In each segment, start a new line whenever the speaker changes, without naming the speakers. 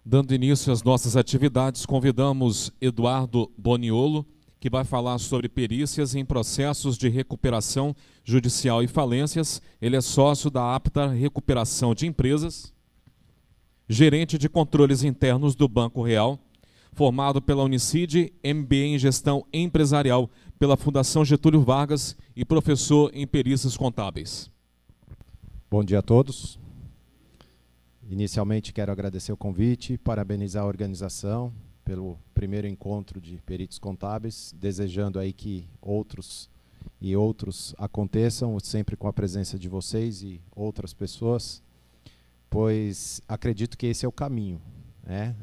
Dando início às nossas atividades, convidamos Eduardo Boniolo, que vai falar sobre perícias em processos de recuperação judicial e falências. Ele é sócio da Apta Recuperação de Empresas, gerente de controles internos do Banco Real, formado pela Unicid, MBA em Gestão Empresarial pela Fundação Getúlio Vargas e professor em perícias contábeis.
Bom dia a todos. Inicialmente quero agradecer o convite, parabenizar a organização pelo primeiro encontro de peritos contábeis, desejando aí que outros aconteçam, sempre com a presença de vocês e outras pessoas, pois acredito que esse é o caminho, né?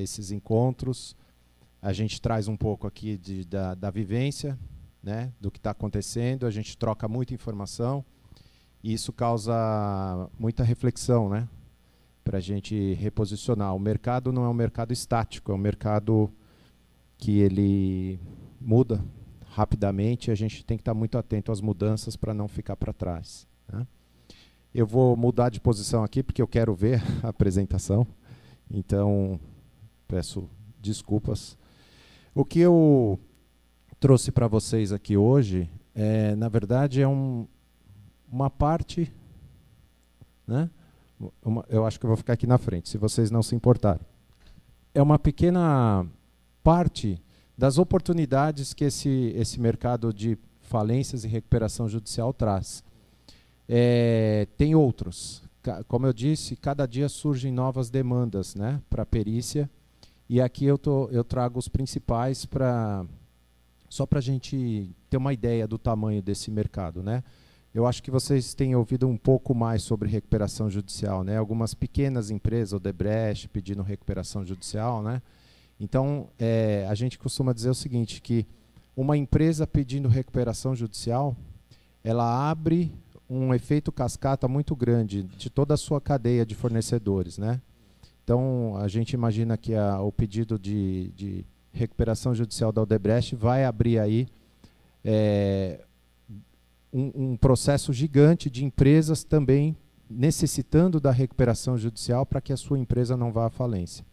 Esses encontros, a gente traz um pouco aqui da vivência, né, do que está acontecendo, a gente troca muita informação e isso causa muita reflexão, né, para a gente reposicionar. O mercado não é um mercado estático, é um mercado que ele muda rapidamente e a gente tem que estar muito atento às mudanças para não ficar para trás, né? Eu vou mudar de posição aqui porque eu quero ver a apresentação, então peço desculpas. O que eu trouxe para vocês aqui hoje, na verdade, é uma parte, né? Eu acho que eu vou ficar aqui na frente, se vocês não se importarem. É uma pequena parte das oportunidades que esse mercado de falências e recuperação judicial traz. Tem outros. Como eu disse, cada dia surgem novas demandas, né, para a perícia. E aqui eu trago os principais só para a gente ter uma ideia do tamanho desse mercado, né? Eu acho que vocês têm ouvido um pouco mais sobre recuperação judicial, né? Algumas pequenas empresas, Odebrecht, pedindo recuperação judicial, né? Então, a gente costuma dizer o seguinte, que uma empresa pedindo recuperação judicial, ela abre um efeito cascata muito grande de toda a sua cadeia de fornecedores, né? Então, a gente imagina que o pedido de recuperação judicial da Odebrecht vai abrir aí um processo gigante de empresas também necessitando da recuperação judicial para que a sua empresa não vá à falência.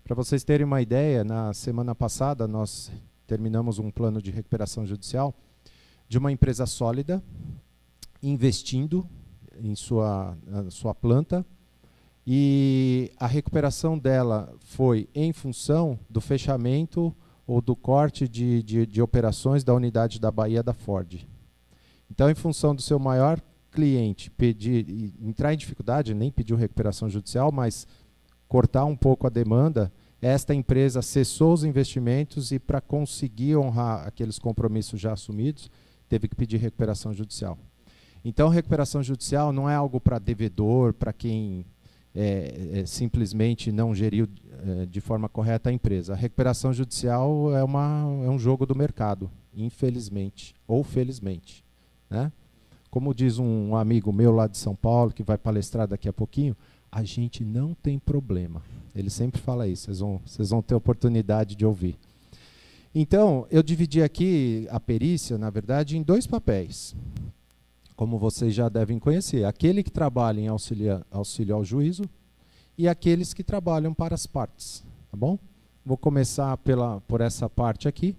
Para vocês terem uma ideia, na semana passada nós terminamos um plano de recuperação judicial de uma empresa sólida, investindo em sua planta, e a recuperação dela foi em função do fechamento ou do corte de operações da unidade da Bahia da Ford. Então, em função do seu maior cliente entrar em dificuldade, nem pediu recuperação judicial, mas cortar um pouco a demanda, esta empresa cessou os investimentos e, para conseguir honrar aqueles compromissos já assumidos, teve que pedir recuperação judicial. Então, recuperação judicial não é algo para devedor, para quem simplesmente não geriu de forma correta a empresa. A recuperação judicial é um jogo do mercado, infelizmente, ou felizmente, né? Como diz um amigo meu lá de São Paulo, que vai palestrar daqui a pouquinho, a gente não tem problema. Ele sempre fala isso, vocês vão ter oportunidade de ouvir. Então, eu dividi aqui a perícia, na verdade, em dois papéis, como vocês já devem conhecer. Aquele que trabalha em auxílio ao juízo e aqueles que trabalham para as partes. Tá bom? Vou começar por essa parte aqui.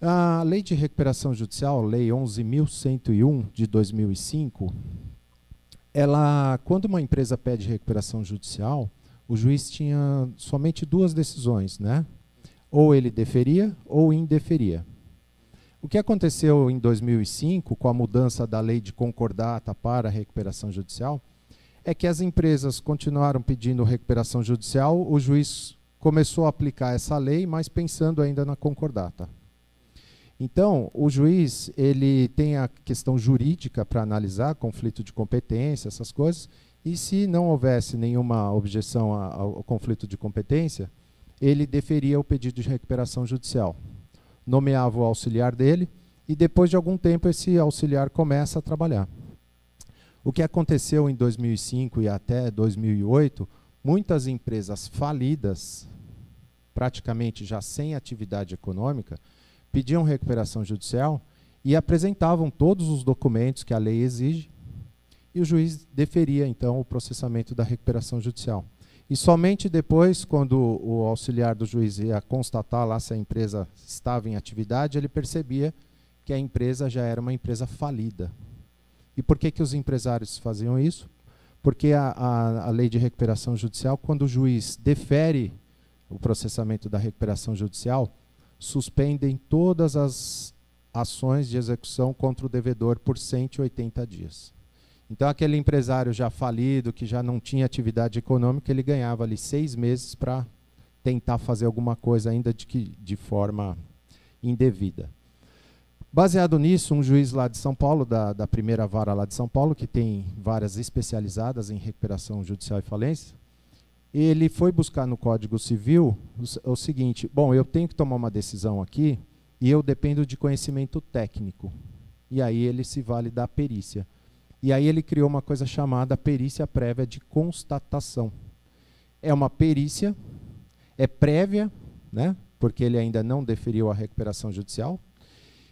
A Lei de Recuperação Judicial, Lei 11.101 de 2005, quando uma empresa pede recuperação judicial, o juiz tinha somente duas decisões, né? Ou ele deferia ou indeferia. O que aconteceu em 2005, com a mudança da lei de concordata para a recuperação judicial, é que as empresas continuaram pedindo recuperação judicial, o juiz começou a aplicar essa lei, mas pensando ainda na concordata. Então, o juiz ele tem a questão jurídica para analisar, conflito de competência, essas coisas, e se não houvesse nenhuma objeção ao conflito de competência, ele deferia o pedido de recuperação judicial. Nomeava o auxiliar dele e depois de algum tempo esse auxiliar começa a trabalhar. O que aconteceu em 2005 e até 2008, muitas empresas falidas, praticamente já sem atividade econômica, pediam recuperação judicial e apresentavam todos os documentos que a lei exige e o juiz deferia então o processamento da recuperação judicial. E somente depois, quando o auxiliar do juiz ia constatar lá se a empresa estava em atividade, ele percebia que a empresa já era uma empresa falida. E por que os empresários faziam isso? Porque a lei de recuperação judicial, quando o juiz defere o processamento da recuperação judicial, suspendem todas as ações de execução contra o devedor por 180 dias. Então, aquele empresário já falido, que já não tinha atividade econômica, ele ganhava ali 6 meses para tentar fazer alguma coisa ainda de forma indevida. Baseado nisso, um juiz lá de São Paulo, da primeira vara lá de São Paulo, que tem varas especializadas em recuperação judicial e falência, ele foi buscar no Código Civil o seguinte: bom, eu tenho que tomar uma decisão aqui e eu dependo de conhecimento técnico. E aí ele se vale da perícia. E aí ele criou uma coisa chamada perícia prévia de constatação. É uma perícia, é prévia, né, porque ele ainda não deferiu a recuperação judicial,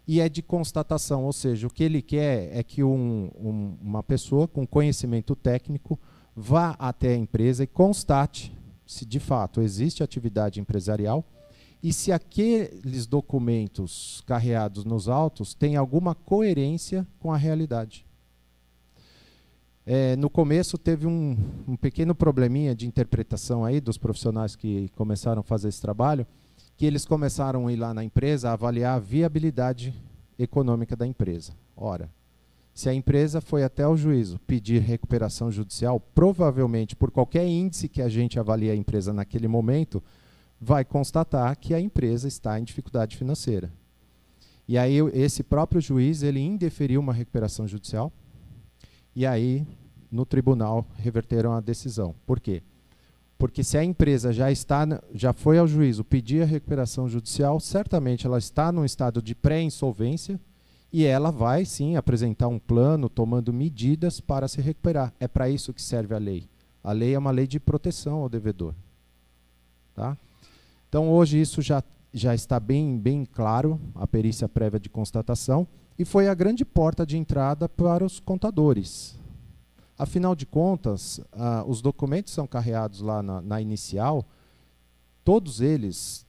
e é de constatação, ou seja, o que ele quer é que uma pessoa com conhecimento técnico vá até a empresa e constate se de fato existe atividade empresarial e se aqueles documentos carreados nos autos têm alguma coerência com a realidade. No começo teve um pequeno probleminha de interpretação aí dos profissionais que começaram a fazer esse trabalho, que eles começaram a ir lá na empresa a avaliar a viabilidade econômica da empresa. Ora, se a empresa foi até o juízo pedir recuperação judicial, provavelmente por qualquer índice que a gente avalie a empresa naquele momento, vai constatar que a empresa está em dificuldade financeira. E aí esse próprio juiz, ele indeferiu uma recuperação judicial, e aí, no tribunal, reverteram a decisão. Por quê? Porque se a empresa já foi ao juízo pedir a recuperação judicial, certamente ela está num estado de pré-insolvência e ela vai, sim, apresentar um plano, tomando medidas para se recuperar. É para isso que serve a lei. A lei é uma lei de proteção ao devedor. Tá? Então, hoje, isso já está bem claro, a perícia prévia de constatação, e foi a grande porta de entrada para os contadores. Afinal de contas, os documentos são carreados lá na inicial, todos eles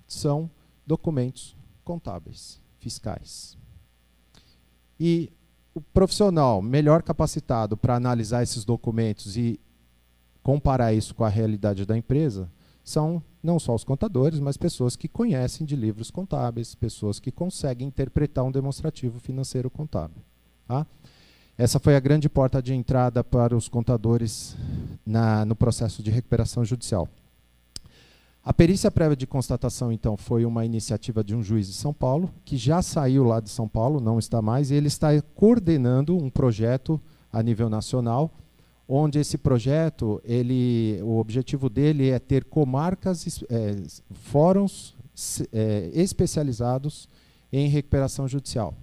são documentos contábeis, fiscais. E o profissional melhor capacitado para analisar esses documentos e comparar isso com a realidade da empresa são não só os contadores, mas pessoas que conhecem de livros contábeis, pessoas que conseguem interpretar um demonstrativo financeiro contábil. Tá? Essa foi a grande porta de entrada para os contadores no processo de recuperação judicial. A perícia prévia de constatação, então, foi uma iniciativa de um juiz de São Paulo, que já saiu lá de São Paulo, não está mais, e ele está coordenando um projeto a nível nacional, onde esse projeto, o objetivo dele é ter comarcas, fóruns especializados em recuperação judicial.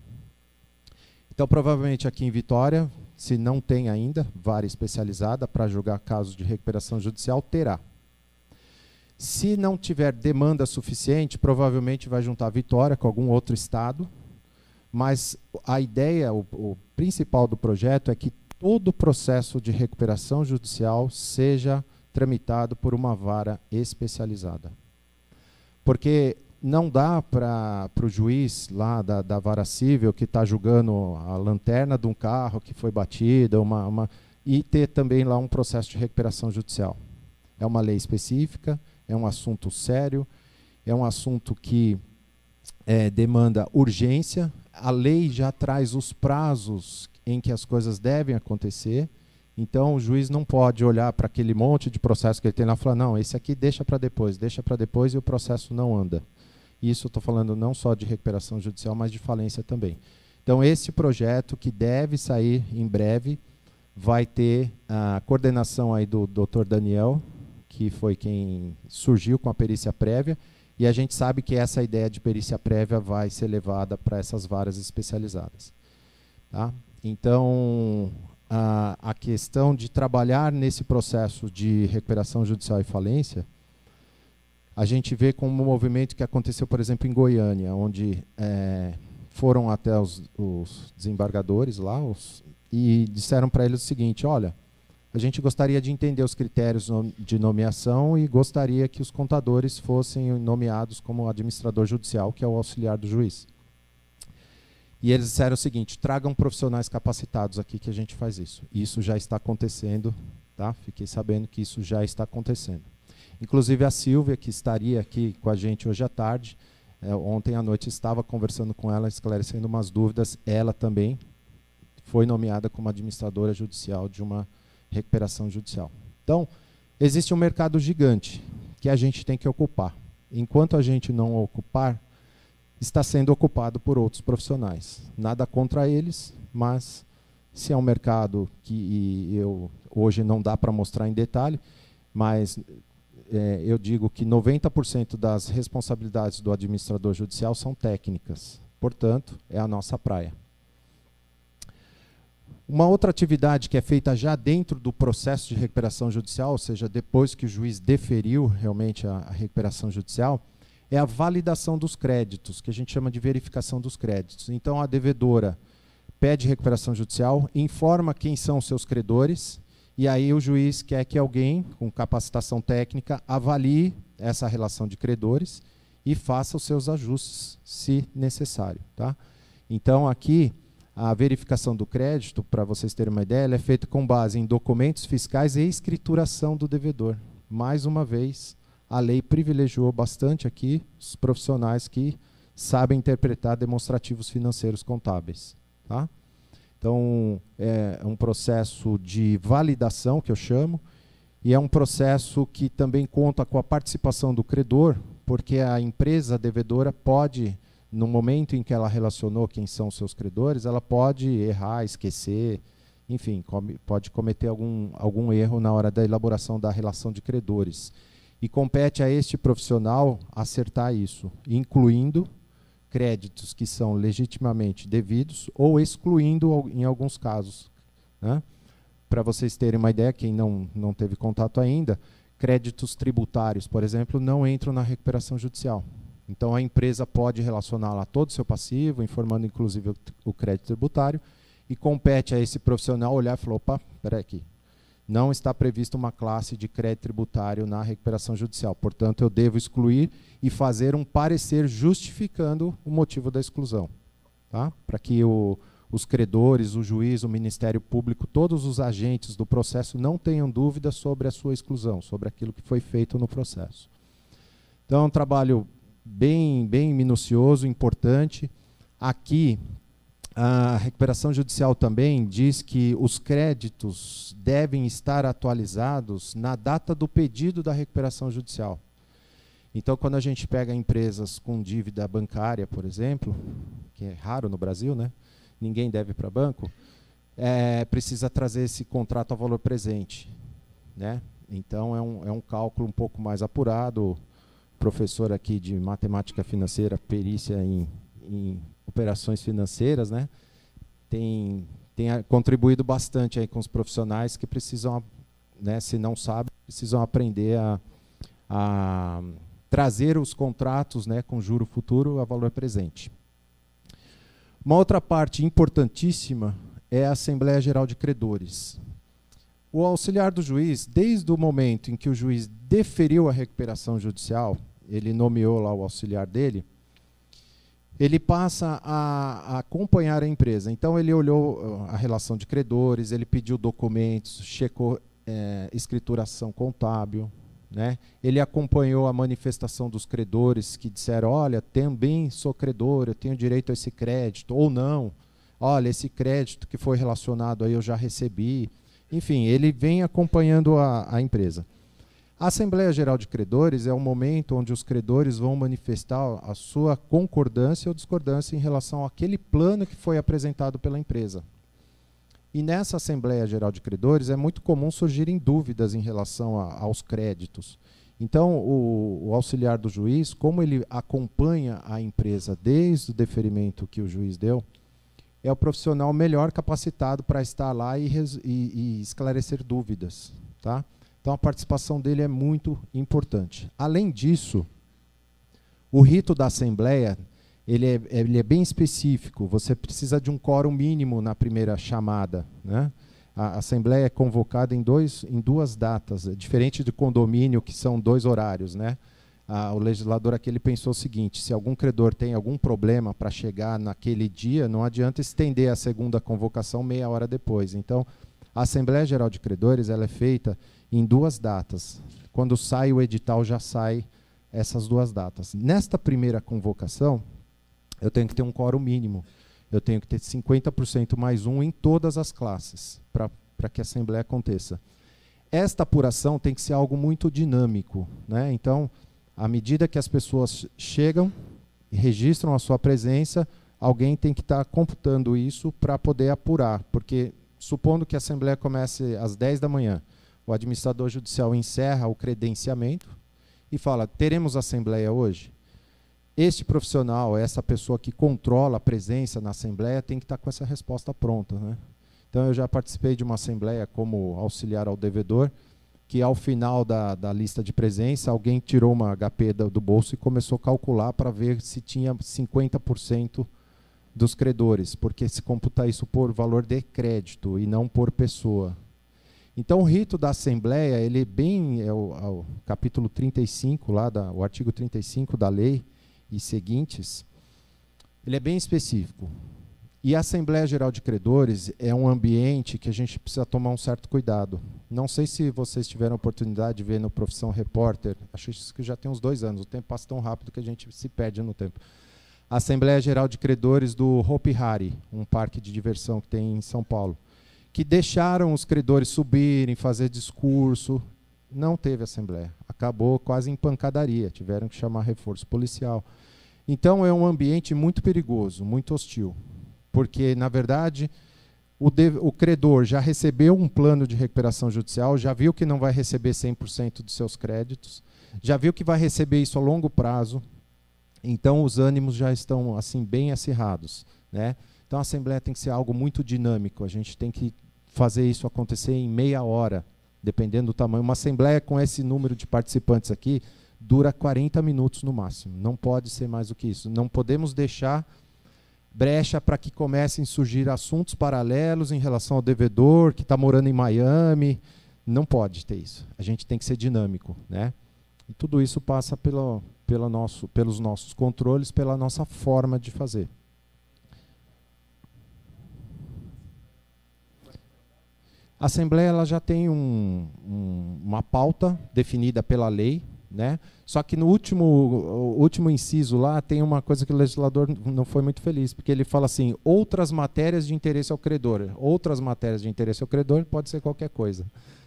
Então, provavelmente aqui em Vitória, se não tem ainda vara especializada para julgar casos de recuperação judicial, terá. Se não tiver demanda suficiente, provavelmente vai juntar Vitória com algum outro estado, mas a ideia, o principal do projeto é que todo o processo de recuperação judicial seja tramitado por uma vara especializada. Porque não dá para o juiz lá da vara civil que está julgando a lanterna de um carro que foi batida, e ter também lá um processo de recuperação judicial. É uma lei específica, é um assunto sério, é um assunto que demanda urgência. A lei já traz os prazos em que as coisas devem acontecer, então o juiz não pode olhar para aquele monte de processo que ele tem lá e falar, não, esse aqui deixa para depois, e o processo não anda. Isso eu estou falando não só de recuperação judicial, mas de falência também. Então, esse projeto, que deve sair em breve, vai ter a coordenação aí do Dr. Daniel, que foi quem surgiu com a perícia prévia, e a gente sabe que essa ideia de perícia prévia vai ser levada para essas varas especializadas. Tá? Então, a questão de trabalhar nesse processo de recuperação judicial e falência, a gente vê como um movimento que aconteceu, por exemplo, em Goiânia, onde foram até os desembargadores lá e disseram para eles o seguinte, olha, a gente gostaria de entender os critérios de nomeação e gostaria que os contadores fossem nomeados como administrador judicial, que é o auxiliar do juiz. E eles disseram o seguinte: tragam profissionais capacitados aqui que a gente faz isso. Isso já está acontecendo, tá? Fiquei sabendo que isso já está acontecendo. Inclusive a Silvia, que estaria aqui com a gente hoje à tarde, ontem à noite estava conversando com ela, esclarecendo umas dúvidas. Ela também foi nomeada como administradora judicial de uma recuperação judicial. Então, existe um mercado gigante que a gente tem que ocupar. Enquanto a gente não ocupar, está sendo ocupado por outros profissionais. Nada contra eles, mas se é um mercado que hoje não dá para mostrar em detalhe, mas eu digo que 90% das responsabilidades do administrador judicial são técnicas. Portanto, é a nossa praia. Uma outra atividade que é feita já dentro do processo de recuperação judicial, ou seja, depois que o juiz deferiu realmente a recuperação judicial, é a validação dos créditos, que a gente chama de verificação dos créditos. Então, a devedora pede recuperação judicial, informa quem são os seus credores, e aí o juiz quer que alguém com capacitação técnica avalie essa relação de credores e faça os seus ajustes, se necessário. Tá? Então, aqui, a verificação do crédito, para vocês terem uma ideia, ela é feita com base em documentos fiscais e escrituração do devedor. Mais uma vez, a lei privilegiou bastante aqui os profissionais que sabem interpretar demonstrativos financeiros contábeis. Tá? Então, é um processo de validação, que eu chamo, e é um processo que também conta com a participação do credor, porque a empresa devedora pode, no momento em que ela relacionou quem são os seus credores, ela pode errar, esquecer, enfim, pode cometer algum erro na hora da elaboração da relação de credores. E compete a este profissional acertar isso, incluindo créditos que são legitimamente devidos ou excluindo em alguns casos. Né? Para vocês terem uma ideia, quem não teve contato ainda, créditos tributários, por exemplo, não entram na recuperação judicial. Então, a empresa pode relacionar lá todo o seu passivo, informando inclusive o crédito tributário, e compete a esse profissional olhar e falar: opa, espera aqui, não está prevista uma classe de crédito tributário na recuperação judicial. Portanto, eu devo excluir e fazer um parecer justificando o motivo da exclusão. Tá? Para que os credores, o juiz, o Ministério Público, todos os agentes do processo não tenham dúvida sobre a sua exclusão, sobre aquilo que foi feito no processo. Então, é um trabalho bem minucioso, importante. Aqui, a recuperação judicial também diz que os créditos devem estar atualizados na data do pedido da recuperação judicial. Então, quando a gente pega empresas com dívida bancária, por exemplo, que é raro no Brasil, né? Ninguém deve para banco, precisa trazer esse contrato a valor presente. Né? Então, é um cálculo um pouco mais apurado. Professor aqui de matemática financeira, perícia em operações financeiras, né? tem contribuído bastante aí com os profissionais que precisam, né, se não sabem, precisam aprender a trazer os contratos, né, com juro futuro a valor presente. Uma outra parte importantíssima é a Assembleia Geral de Credores. O auxiliar do juiz, desde o momento em que o juiz deferiu a recuperação judicial, ele nomeou lá o auxiliar dele, ele passa a acompanhar a empresa. Então, ele olhou a relação de credores, ele pediu documentos, checou escrituração contábil, né? Ele acompanhou a manifestação dos credores que disseram: olha, também sou credor, eu tenho direito a esse crédito, ou não. Olha, esse crédito que foi relacionado aí eu já recebi. Enfim, ele vem acompanhando a empresa. A Assembleia Geral de Credores é o momento onde os credores vão manifestar a sua concordância ou discordância em relação àquele plano que foi apresentado pela empresa. E nessa Assembleia Geral de Credores é muito comum surgirem dúvidas em relação aos créditos. Então, o auxiliar do juiz, como ele acompanha a empresa desde o deferimento que o juiz deu, é o profissional melhor capacitado para estar lá e esclarecer dúvidas. Tá? Então, a participação dele é muito importante. Além disso, o rito da Assembleia ele é bem específico. Você precisa de um quórum mínimo na primeira chamada, né? A assembleia é convocada em duas datas, diferente do condomínio, que são 2 horários, né? O legislador aqui ele pensou o seguinte: se algum credor tem algum problema para chegar naquele dia, não adianta estender a segunda convocação meia hora depois. Então, a Assembleia Geral de Credores ela é feita em 2 datas. Quando sai o edital, já sai essas 2 datas. Nesta primeira convocação, eu tenho que ter um quórum mínimo. Eu tenho que ter 50% mais 1 em todas as classes, para que a Assembleia aconteça. Esta apuração tem que ser algo muito dinâmico, né? Então, à medida que as pessoas chegam e registram a sua presença, alguém tem que estar computando isso para poder apurar, porque, supondo que a Assembleia comece às 10 da manhã, o administrador judicial encerra o credenciamento e fala: teremos Assembleia hoje? Este profissional, essa pessoa que controla a presença na Assembleia, tem que estar com essa resposta pronta, né? Então, eu já participei de uma Assembleia como auxiliar ao devedor, que ao final da lista de presença, alguém tirou uma HP do bolso e começou a calcular para ver se tinha 50% dos credores, porque se computa isso por valor de crédito e não por pessoa. Então, o rito da Assembleia, ele é o capítulo 35, o artigo 35 da lei e seguintes, ele é bem específico. E a Assembleia Geral de Credores é um ambiente que a gente precisa tomar um certo cuidado. Não sei se vocês tiveram a oportunidade de ver no Profissão Repórter, acho que já tem uns 2 anos, o tempo passa tão rápido que a gente se perde no tempo. A Assembleia Geral de Credores do Hopi Hari, um parque de diversão que tem em São Paulo, que deixaram os credores subirem, fazer discurso. Não teve assembleia. Acabou quase em pancadaria, tiveram que chamar reforço policial. Então, é um ambiente muito perigoso, muito hostil. Porque, na verdade, o credor já recebeu um plano de recuperação judicial, já viu que não vai receber 100% dos seus créditos, já viu que vai receber isso a longo prazo, então os ânimos já estão assim bem acirrados, né? Então a Assembleia tem que ser algo muito dinâmico, a gente tem que fazer isso acontecer em meia hora, dependendo do tamanho. Uma Assembleia com esse número de participantes aqui dura 40 minutos no máximo, não pode ser mais do que isso. Não podemos deixar brecha para que comecem a surgir assuntos paralelos em relação ao devedor que está morando em Miami. Não pode ter isso. A gente tem que ser dinâmico, né? E tudo isso passa pelos nossos controles, pela nossa forma de fazer. A Assembleia ela já tem uma pauta definida pela lei, né? Só que no último inciso lá tem uma coisa que o legislador não foi muito feliz, porque ele fala assim: outras matérias de interesse ao credor. Outras matérias de interesse ao credor pode ser qualquer coisa,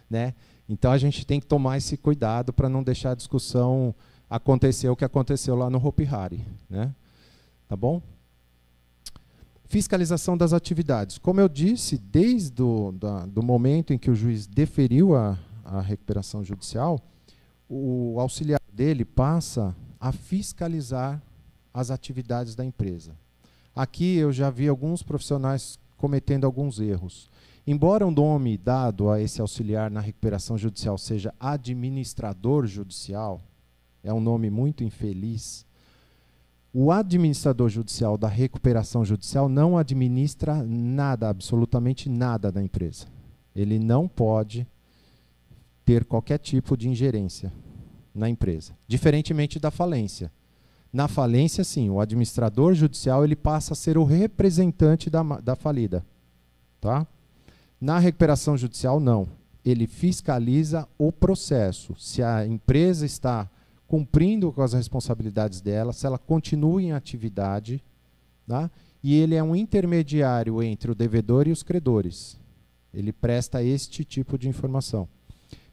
né? Então a gente tem que tomar esse cuidado para não deixar a discussão acontecer o que aconteceu lá no Hopi Hari, né? Tá bom? Fiscalização das atividades. Como eu disse, desde do momento em que o juiz deferiu a recuperação judicial, o auxiliar dele passa a fiscalizar as atividades da empresa. Aqui eu já vi alguns profissionais cometendo alguns erros. Embora o nome dado a esse auxiliar na recuperação judicial seja administrador judicial, é um nome muito infeliz, o administrador judicial da recuperação judicial não administra nada, absolutamente nada da empresa. Ele não pode ter qualquer tipo de ingerência na empresa, diferentemente da falência. Na falência, sim, o administrador judicial ele passa a ser o representante da falida. Tá? Na recuperação judicial, não. Ele fiscaliza o processo. Se a empresa está cumprindo com as responsabilidades dela, se ela continua em atividade, tá? E ele é um intermediário entre o devedor e os credores. Ele presta este tipo de informação.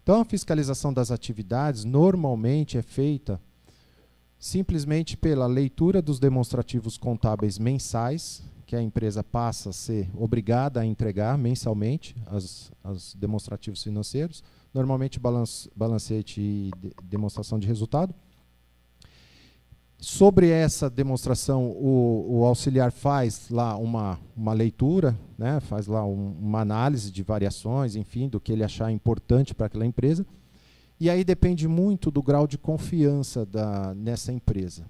Então, a fiscalização das atividades normalmente é feita simplesmente pela leitura dos demonstrativos contábeis mensais, que a empresa passa a ser obrigada a entregar mensalmente, os demonstrativos financeiros, normalmente balancete e demonstração de resultado. Sobre essa demonstração, o auxiliar faz lá uma leitura, né, faz lá uma análise de variações, enfim, do que ele achar importante para aquela empresa. E aí depende muito do grau de confiança nessa empresa.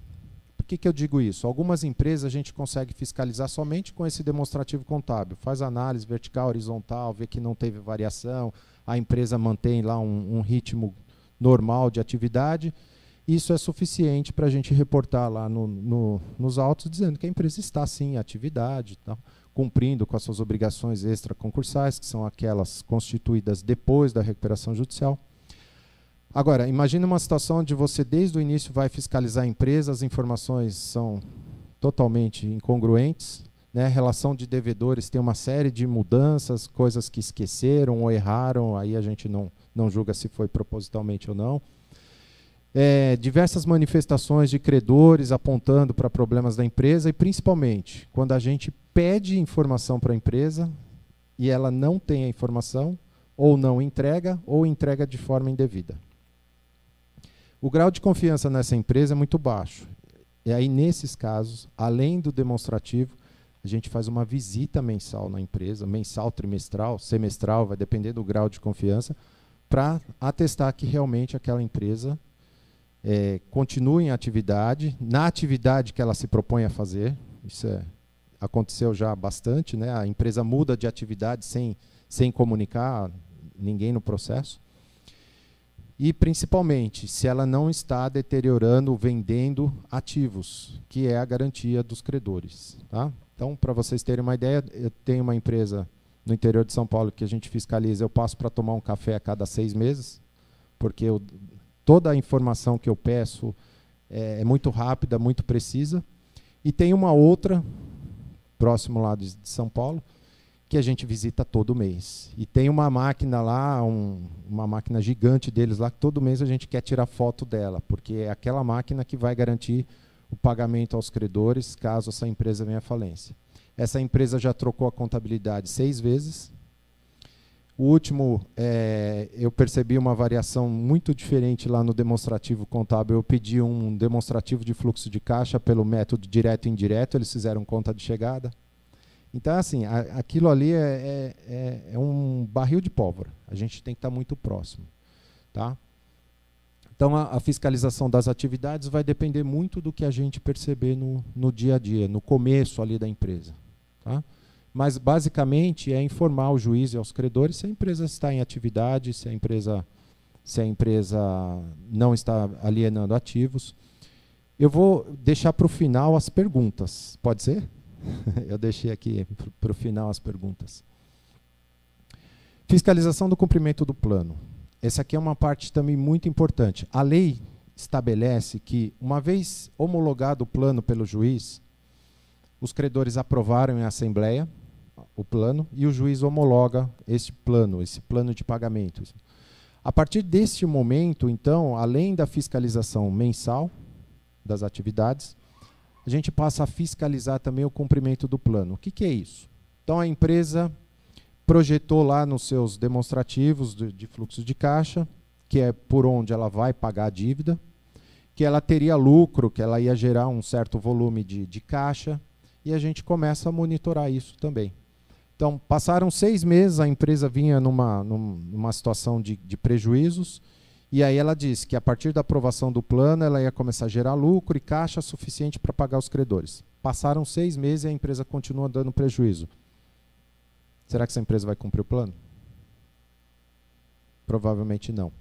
Por que eu digo isso? Algumas empresas a gente consegue fiscalizar somente com esse demonstrativo contábil. Faz análise vertical, horizontal, vê que não teve variação, a empresa mantém lá um ritmo normal de atividade. Isso é suficiente para a gente reportar lá nos autos, dizendo que a empresa está sim em atividade, tá, cumprindo com as suas obrigações extraconcursais, que são aquelas constituídas depois da recuperação judicial. Agora, imagine uma situação onde você, desde o início, vai fiscalizar a empresa, as informações são totalmente incongruentes, né? A relação de devedores tem uma série de mudanças, coisas que esqueceram ou erraram, aí a gente não julga se foi propositalmente ou não. Diversas manifestações de credores apontando para problemas da empresa e, principalmente, quando a gente pede informação para a empresa e ela não tem a informação, ou não entrega, ou entrega de forma indevida. O grau de confiança nessa empresa é muito baixo. E aí, nesses casos, além do demonstrativo, a gente faz uma visita mensal na empresa, mensal, trimestral, semestral, vai depender do grau de confiança, para atestar que realmente aquela empresa continua em atividade, na atividade que ela se propõe a fazer. Isso aconteceu já bastante, né? A empresa muda de atividade sem comunicar ninguém no processo. E, principalmente, se ela não está deteriorando, vendendo ativos, que é a garantia dos credores. Tá? Então, para vocês terem uma ideia, eu tenho uma empresa no interior de São Paulo que a gente fiscaliza, eu passo para tomar um café a cada 6 meses, porque toda a informação que eu peço é muito rápida, muito precisa. E tem uma outra, próximo lá de São Paulo, que a gente visita todo mês. E tem uma máquina lá, uma máquina gigante deles lá, que todo mês a gente quer tirar foto dela, porque é aquela máquina que vai garantir o pagamento aos credores, caso essa empresa venha à falência. Essa empresa já trocou a contabilidade 6 vezes. O último, eu percebi uma variação muito diferente lá no demonstrativo contábil. Eu pedi um demonstrativo de fluxo de caixa pelo método direto e indireto, eles fizeram conta de chegada. Então, assim, aquilo ali é um barril de pólvora. A gente tem que estar muito próximo. Tá? Então, a fiscalização das atividades vai depender muito do que a gente perceber no dia a dia, no começo ali da empresa. Tá? Mas, basicamente, é informar o juiz e aos credores se a empresa está em atividade, se a empresa não está alienando ativos. Eu vou deixar para o final as perguntas. Pode ser? Eu deixei aqui para o final as perguntas. Fiscalização do cumprimento do plano. Essa aqui é uma parte também muito importante. A lei estabelece que, uma vez homologado o plano pelo juiz, os credores aprovaram em assembleia o plano e o juiz homologa esse plano de pagamento. A partir deste momento, então, além da fiscalização mensal das atividades, a gente passa a fiscalizar também o cumprimento do plano. O que é isso? Então, a empresa projetou lá nos seus demonstrativos de fluxo de caixa, que é por onde ela vai pagar a dívida, que ela teria lucro, que ela ia gerar um certo volume de caixa, e a gente começa a monitorar isso também. Então, passaram 6 meses, a empresa vinha numa situação de prejuízos, e aí ela disse que a partir da aprovação do plano, ela ia começar a gerar lucro e caixa suficiente para pagar os credores. Passaram 6 meses e a empresa continua dando prejuízo. Será que essa empresa vai cumprir o plano? Provavelmente não.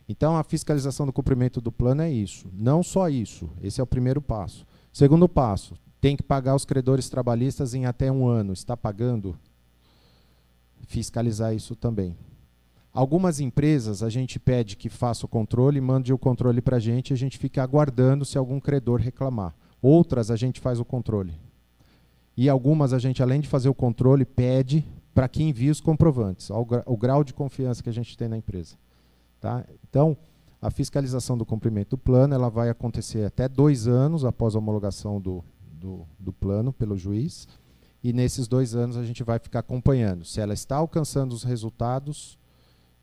Então, a fiscalização do cumprimento do plano é isso. Não só isso, esse é o primeiro passo. Segundo passo, tem que pagar os credores trabalhistas em até 1 ano. Está pagando? Fiscalizar isso também. Algumas empresas, a gente pede que faça o controle, mande o controle para a gente fica aguardando se algum credor reclamar. Outras, a gente faz o controle. E algumas, a gente, além de fazer o controle, pede para que envie os comprovantes, o grau de confiança que a gente tem na empresa. Tá? Então, a fiscalização do cumprimento do plano ela vai acontecer até 2 anos após a homologação do plano pelo juiz, e nesses 2 anos a gente vai ficar acompanhando se ela está alcançando os resultados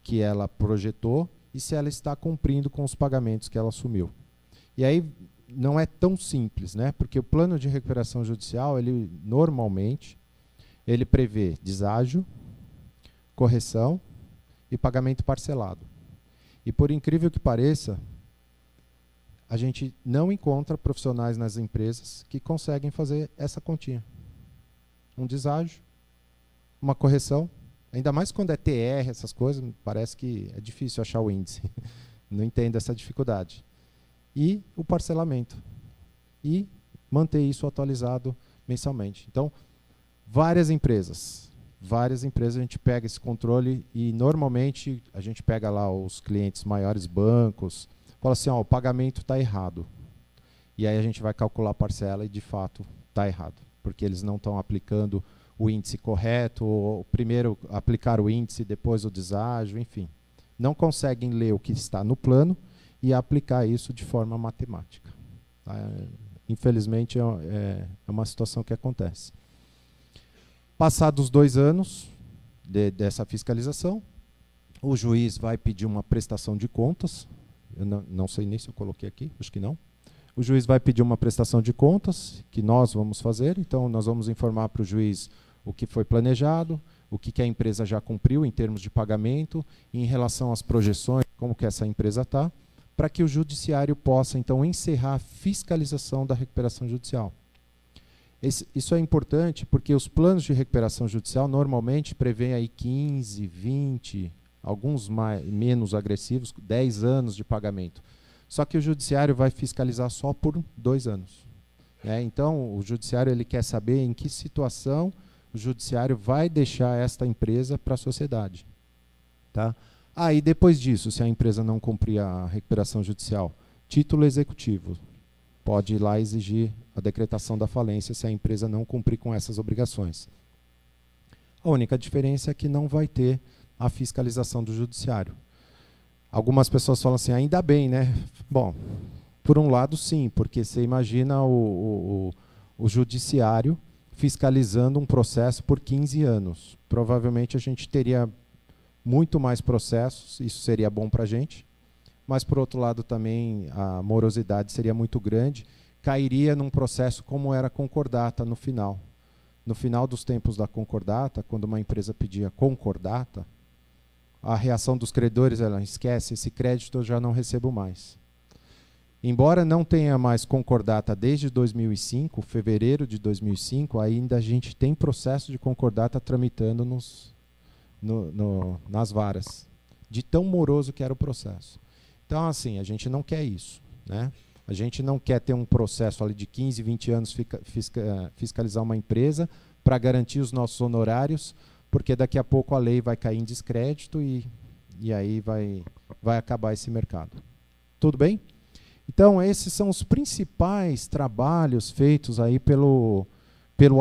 que ela projetou e se ela está cumprindo com os pagamentos que ela assumiu. E aí não é tão simples, né? Porque o plano de recuperação judicial, ele normalmente, ele prevê deságio, correção e pagamento parcelado. E por incrível que pareça, a gente não encontra profissionais nas empresas que conseguem fazer essa continha. Um deságio, uma correção, ainda mais quando é TR, essas coisas, parece que é difícil achar o índice. Não entendo essa dificuldade. E o parcelamento. E manter isso atualizado mensalmente. Então, várias empresas a gente pega esse controle e normalmente a gente pega lá os clientes maiores, bancos, fala assim, ó, o pagamento está errado. E aí a gente vai calcular a parcela e de fato está errado, porque eles não estão aplicando o índice correto, ou primeiro aplicar o índice, depois o deságio, enfim. Não conseguem ler o que está no plano e aplicar isso de forma matemática. Tá? Infelizmente é uma situação que acontece. Passados 2 anos dessa fiscalização, o juiz vai pedir uma prestação de contas. Eu não sei nem se eu coloquei aqui, acho que não. O juiz vai pedir uma prestação de contas, que nós vamos fazer. Então, nós vamos informar para o juiz o que foi planejado, o que a empresa já cumpriu em termos de pagamento, em relação às projeções, como que essa empresa está, para que o judiciário possa, então, encerrar a fiscalização da recuperação judicial. Isso é importante porque os planos de recuperação judicial normalmente prevêem aí 15, 20, alguns menos agressivos, 10 anos de pagamento. Só que o judiciário vai fiscalizar só por 2 anos. Então, o judiciário ele quer saber em que situação o judiciário vai deixar esta empresa para a sociedade. Tá? Aí, depois disso, se a empresa não cumprir a recuperação judicial, título executivo pode ir lá exigir a decretação da falência se a empresa não cumprir com essas obrigações. A única diferença é que não vai ter a fiscalização do judiciário. Algumas pessoas falam assim, ainda bem, né? Bom, por um lado sim, porque você imagina o judiciário fiscalizando um processo por 15 anos. Provavelmente a gente teria muito mais processos, isso seria bom para a gente, mas, por outro lado, também a morosidade seria muito grande, cairia num processo como era a concordata no final. No final dos tempos da concordata, quando uma empresa pedia concordata, a reação dos credores era, esquece, esse crédito eu já não recebo mais. Embora não tenha mais concordata desde 2005, fevereiro de 2005, ainda a gente tem processo de concordata tramitando nas varas, de tão moroso que era o processo. Então, assim, a gente não quer isso, né? A gente não quer ter um processo ali de 15, 20 anos fiscalizar uma empresa para garantir os nossos honorários, porque daqui a pouco a lei vai cair em descrédito e aí vai acabar esse mercado. Tudo bem? Então, esses são os principais trabalhos feitos aí pelo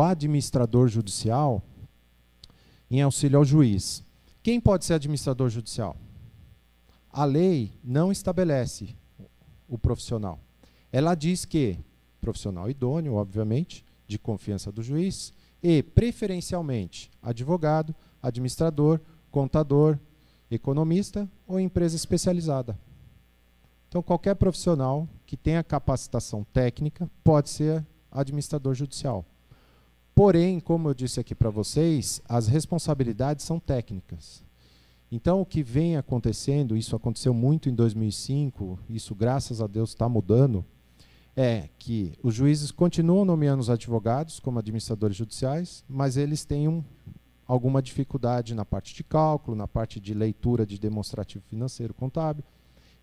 administrador judicial em auxílio ao juiz. Quem pode ser administrador judicial? A lei não estabelece o profissional. Ela diz que profissional idôneo, obviamente, de confiança do juiz, e, preferencialmente, advogado, administrador, contador, economista ou empresa especializada. Então, qualquer profissional que tenha capacitação técnica pode ser administrador judicial. Porém, como eu disse aqui para vocês, as responsabilidades são técnicas. Então, o que vem acontecendo, isso aconteceu muito em 2005, isso, graças a Deus, está mudando, é que os juízes continuam nomeando os advogados como administradores judiciais, mas eles têm alguma dificuldade na parte de cálculo, na parte de leitura de demonstrativo financeiro contábil,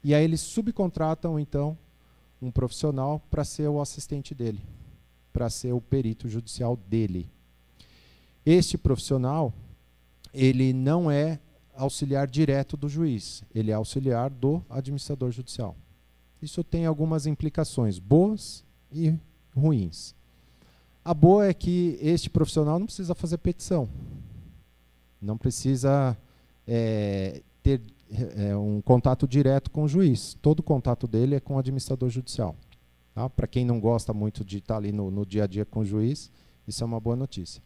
e aí eles subcontratam, então, um profissional para ser o assistente dele, para ser o perito judicial dele. Este profissional, ele não é auxiliar direto do juiz, ele é auxiliar do administrador judicial. Isso tem algumas implicações boas e ruins. A boa é que este profissional não precisa fazer petição, não precisa ter um contato direto com o juiz. Todo o contato dele é com o administrador judicial. Tá? Para quem não gosta muito de estar ali no dia a dia com o juiz, isso é uma boa notícia.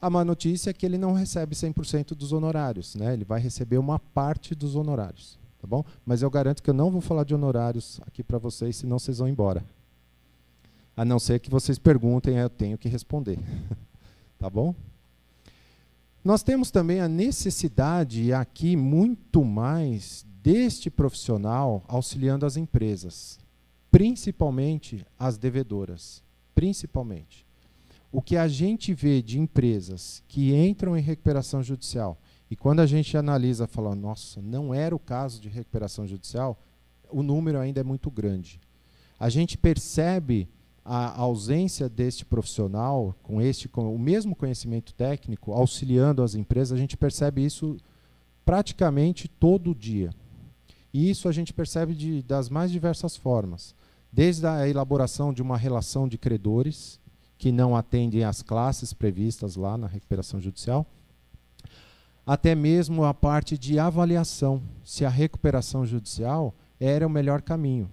A má notícia é que ele não recebe 100% dos honorários, né? Ele vai receber uma parte dos honorários, tá bom? Mas eu garanto que eu não vou falar de honorários aqui para vocês, senão vocês vão embora. A não ser que vocês perguntem, eu tenho que responder. Tá bom? Nós temos também a necessidade aqui muito mais deste profissional auxiliando as empresas, principalmente as devedoras. Principalmente. O que a gente vê de empresas que entram em recuperação judicial, e quando a gente analisa, fala, nossa, não era o caso de recuperação judicial, o número ainda é muito grande. A gente percebe a ausência deste profissional, com o mesmo conhecimento técnico, auxiliando as empresas, a gente percebe isso praticamente todo dia. E isso a gente percebe das mais diversas formas. Desde a elaboração de uma relação de credores, que não atendem às classes previstas lá na recuperação judicial, até mesmo a parte de avaliação, se a recuperação judicial era o melhor caminho.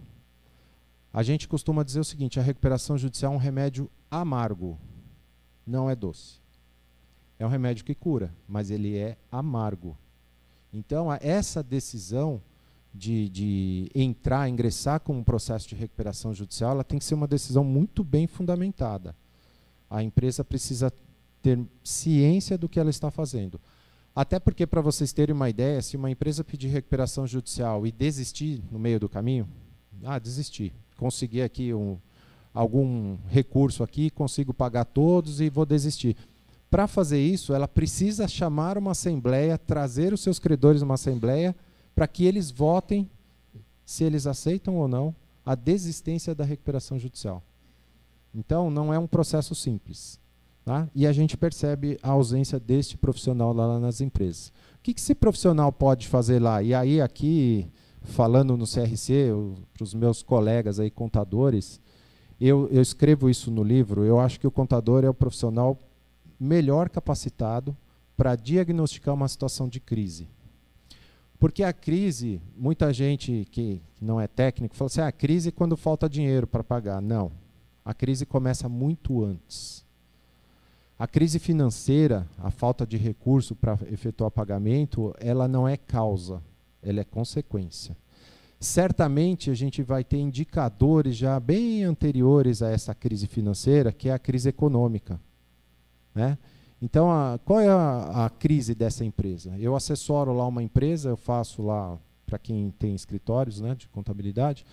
A gente costuma dizer o seguinte, a recuperação judicial é um remédio amargo, não é doce. É um remédio que cura, mas ele é amargo. Então, essa decisão de ingressar com um processo de recuperação judicial, ela tem que ser uma decisão muito bem fundamentada. A empresa precisa ter ciência do que ela está fazendo. Até porque, para vocês terem uma ideia, se uma empresa pedir recuperação judicial e desistir no meio do caminho, desistir, conseguir aqui algum recurso aqui, consigo pagar todos e vou desistir. Para fazer isso, ela precisa chamar uma assembleia, trazer os seus credores numa assembleia, para que eles votem se eles aceitam ou não a desistência da recuperação judicial. Então, não é um processo simples. Tá? E a gente percebe a ausência deste profissional lá nas empresas. O que esse profissional pode fazer lá? E aí, aqui, falando no CRC, para os meus colegas aí, contadores, eu escrevo isso no livro, eu acho que o contador é o profissional melhor capacitado para diagnosticar uma situação de crise. Porque a crise, muita gente que não é técnico, fala assim, a crise é quando falta dinheiro para pagar. Não. A crise começa muito antes. A crise financeira, a falta de recurso para efetuar pagamento, ela não é causa, ela é consequência. Certamente a gente vai ter indicadores já bem anteriores a essa crise financeira, que é a crise econômica. Né? Então, qual é a crise dessa empresa? Eu assessoro lá uma empresa, eu faço lá, para quem tem escritórios, né, de contabilidade,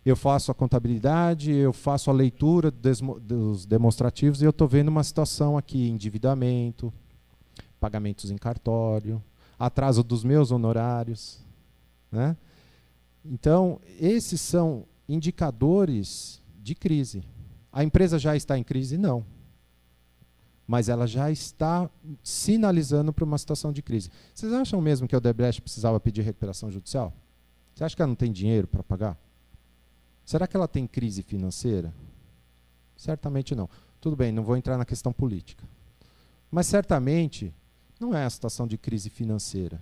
eu faço a contabilidade, eu faço a leitura dos demonstrativos e eu estou vendo uma situação aqui, endividamento, pagamentos em cartório, atraso dos meus honorários. Né? Então, esses são indicadores de crise. A empresa já está em crise? Não. Mas ela já está sinalizando para uma situação de crise. Vocês acham mesmo que a Odebrecht precisava pedir recuperação judicial? Você acha que ela não tem dinheiro para pagar? Será que ela tem crise financeira? Certamente não. Tudo bem, não vou entrar na questão política. Mas certamente não é a situação de crise financeira.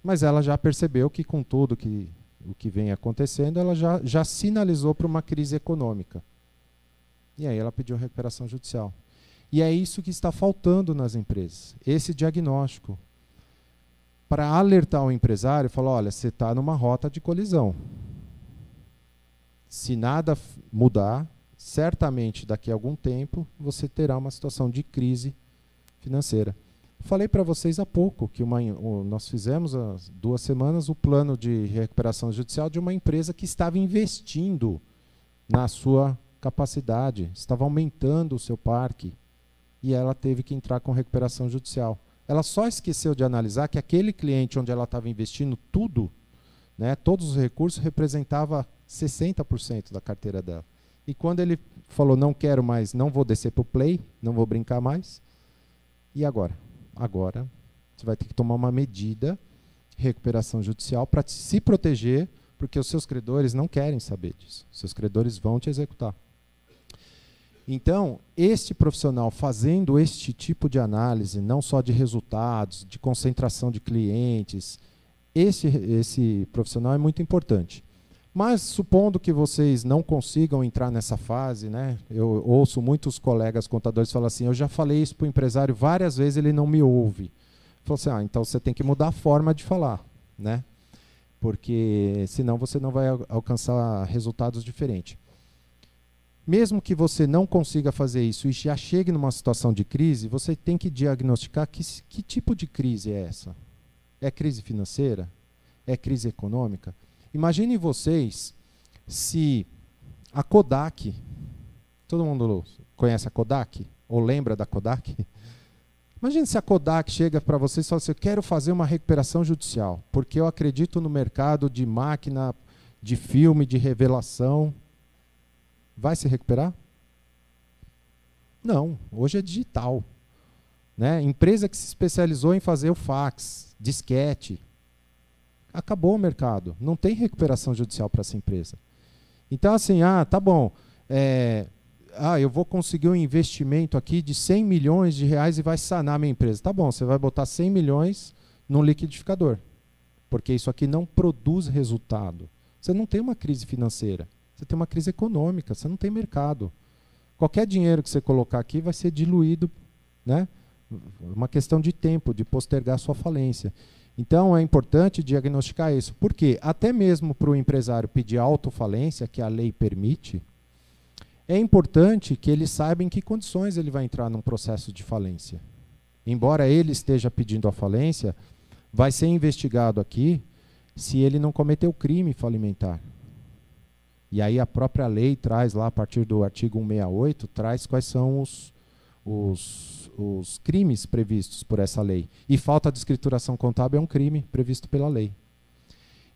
Mas ela já percebeu que com tudo o que vem acontecendo, ela já sinalizou para uma crise econômica. E aí ela pediu recuperação judicial. E é isso que está faltando nas empresas, esse diagnóstico. Para alertar o empresário, falar, olha, você está numa rota de colisão. Se nada mudar, certamente daqui a algum tempo você terá uma situação de crise financeira. Falei para vocês há pouco que nós fizemos há 2 semanas o plano de recuperação judicial de uma empresa que estava investindo na sua capacidade, estava aumentando o seu parque e ela teve que entrar com recuperação judicial. Ela só esqueceu de analisar que aquele cliente onde ela estava investindo tudo, né, todos os recursos, representava 60% da carteira dela. E quando ele falou, não quero mais, não vou descer para o play, não vou brincar mais, e agora? Agora você vai ter que tomar uma medida, recuperação judicial, para se proteger, porque os seus credores não querem saber disso. Os seus credores vão te executar. Então, este profissional fazendo este tipo de análise, não só de resultados, de concentração de clientes, esse profissional é muito importante. Mas, supondo que vocês não consigam entrar nessa fase, né, eu ouço muitos colegas contadores falar assim, eu já falei isso para o empresário várias vezes, ele não me ouve. Falei assim, então você tem que mudar a forma de falar, né, porque senão você não vai alcançar resultados diferentes. Mesmo que você não consiga fazer isso e já chegue numa situação de crise, você tem que diagnosticar que tipo de crise é essa. É crise financeira? É crise econômica? Imaginem vocês se A Kodak, todo mundo conhece a Kodak? Ou lembra da Kodak? Imagina se a Kodak chega para vocês e fala assim, eu quero fazer uma recuperação judicial, porque eu acredito no mercado de máquina, de filme, de revelação. Vai se recuperar? Não, hoje é digital. Né? Empresa que se especializou em fazer o fax, disquete. Acabou o mercado, não tem recuperação judicial para essa empresa. Então assim, tá bom, eu vou conseguir um investimento aqui de 100 milhões de reais e vai sanar a minha empresa. Tá bom, você vai botar 100 milhões num liquidificador, porque isso aqui não produz resultado. Você não tem uma crise financeira, você tem uma crise econômica, você não tem mercado. Qualquer dinheiro que você colocar aqui vai ser diluído, né? Uma questão de tempo, de postergar sua falência. Então é importante diagnosticar isso. Por quê? Até mesmo para o empresário pedir autofalência, que a lei permite, é importante que ele saiba em que condições ele vai entrar num processo de falência. Embora ele esteja pedindo a falência, vai ser investigado aqui se ele não cometeu crime falimentar. E aí a própria lei traz lá, a partir do artigo 168, traz quais são os crimes previstos por essa lei. E falta de escrituração contábil é um crime previsto pela lei.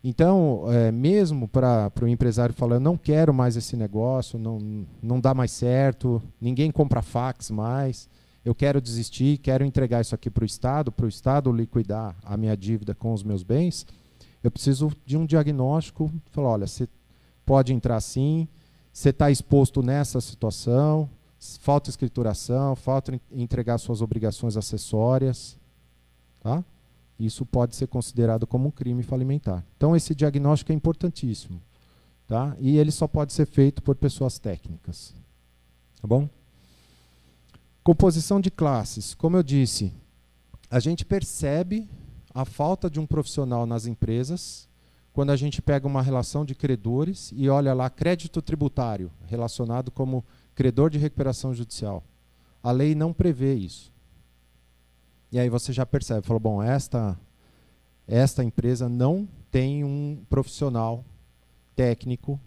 Então, mesmo para o empresário falar, eu não quero mais esse negócio, não dá mais certo, ninguém compra fax mais, eu quero desistir, quero entregar isso aqui para o Estado liquidar a minha dívida com os meus bens, eu preciso de um diagnóstico, falar, olha, você pode entrar sim, você está exposto nessa situação, falta escrituração, falta entregar suas obrigações acessórias, tá? Isso pode ser considerado como um crime falimentar. Então, esse diagnóstico é importantíssimo. Tá? E ele só pode ser feito por pessoas técnicas. Tá bom? Composição de classes. Como eu disse, a gente percebe a falta de um profissional nas empresas quando a gente pega uma relação de credores e olha lá crédito tributário, relacionado como credor de recuperação judicial. A lei não prevê isso. E aí você já percebe, falou, bom, esta empresa não tem um profissional técnico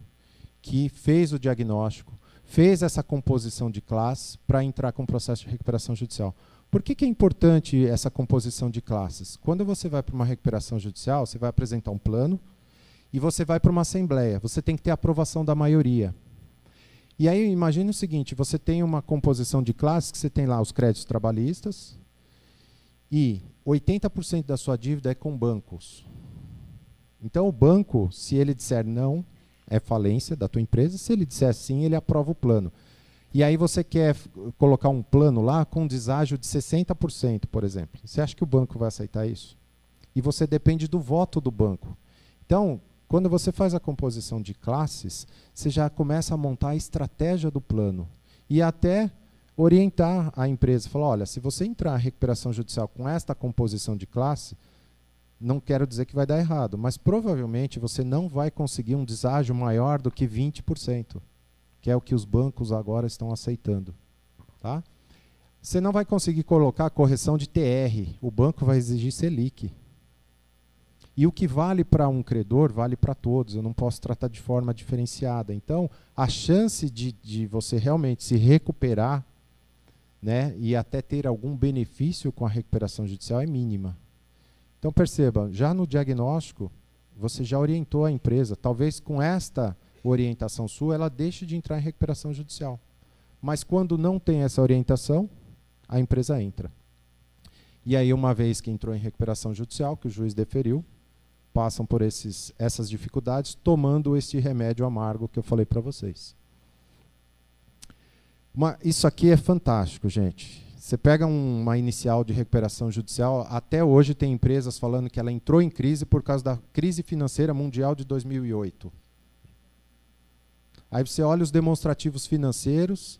que fez o diagnóstico, fez essa composição de classes para entrar com o processo de recuperação judicial. Por que é importante essa composição de classes? Quando você vai para uma recuperação judicial, você vai apresentar um plano e você vai para uma assembleia. Você tem que ter a aprovação da maioria. E aí imagine o seguinte, você tem uma composição de classes que você tem lá os créditos trabalhistas, e 80% da sua dívida é com bancos. Então o banco, se ele disser não, é falência da tua empresa, se ele disser sim, ele aprova o plano. E aí você quer colocar um plano lá com deságio de 60%, por exemplo. Você acha que o banco vai aceitar isso? E você depende do voto do banco. Então, quando você faz a composição de classes, você já começa a montar a estratégia do plano. E até orientar a empresa, falar, olha, se você entrar em recuperação judicial com esta composição de classe, não quero dizer que vai dar errado, mas provavelmente você não vai conseguir um deságio maior do que 20%, que é o que os bancos agora estão aceitando. Tá? Você não vai conseguir colocar correção de TR, o banco vai exigir Selic. E o que vale para um credor, vale para todos, eu não posso tratar de forma diferenciada. Então, a chance de você realmente se recuperar, né, e até ter algum benefício com a recuperação judicial é mínima. Então perceba, já no diagnóstico, você já orientou a empresa, talvez com esta orientação sua, ela deixe de entrar em recuperação judicial. Mas quando não tem essa orientação, a empresa entra. E aí, uma vez que entrou em recuperação judicial, que o juiz deferiu, passam por essas dificuldades, tomando este remédio amargo que eu falei para vocês. Isso aqui é fantástico, gente. Você pega uma inicial de recuperação judicial, até hoje tem empresas falando que ela entrou em crise por causa da crise financeira mundial de 2008. Aí você olha os demonstrativos financeiros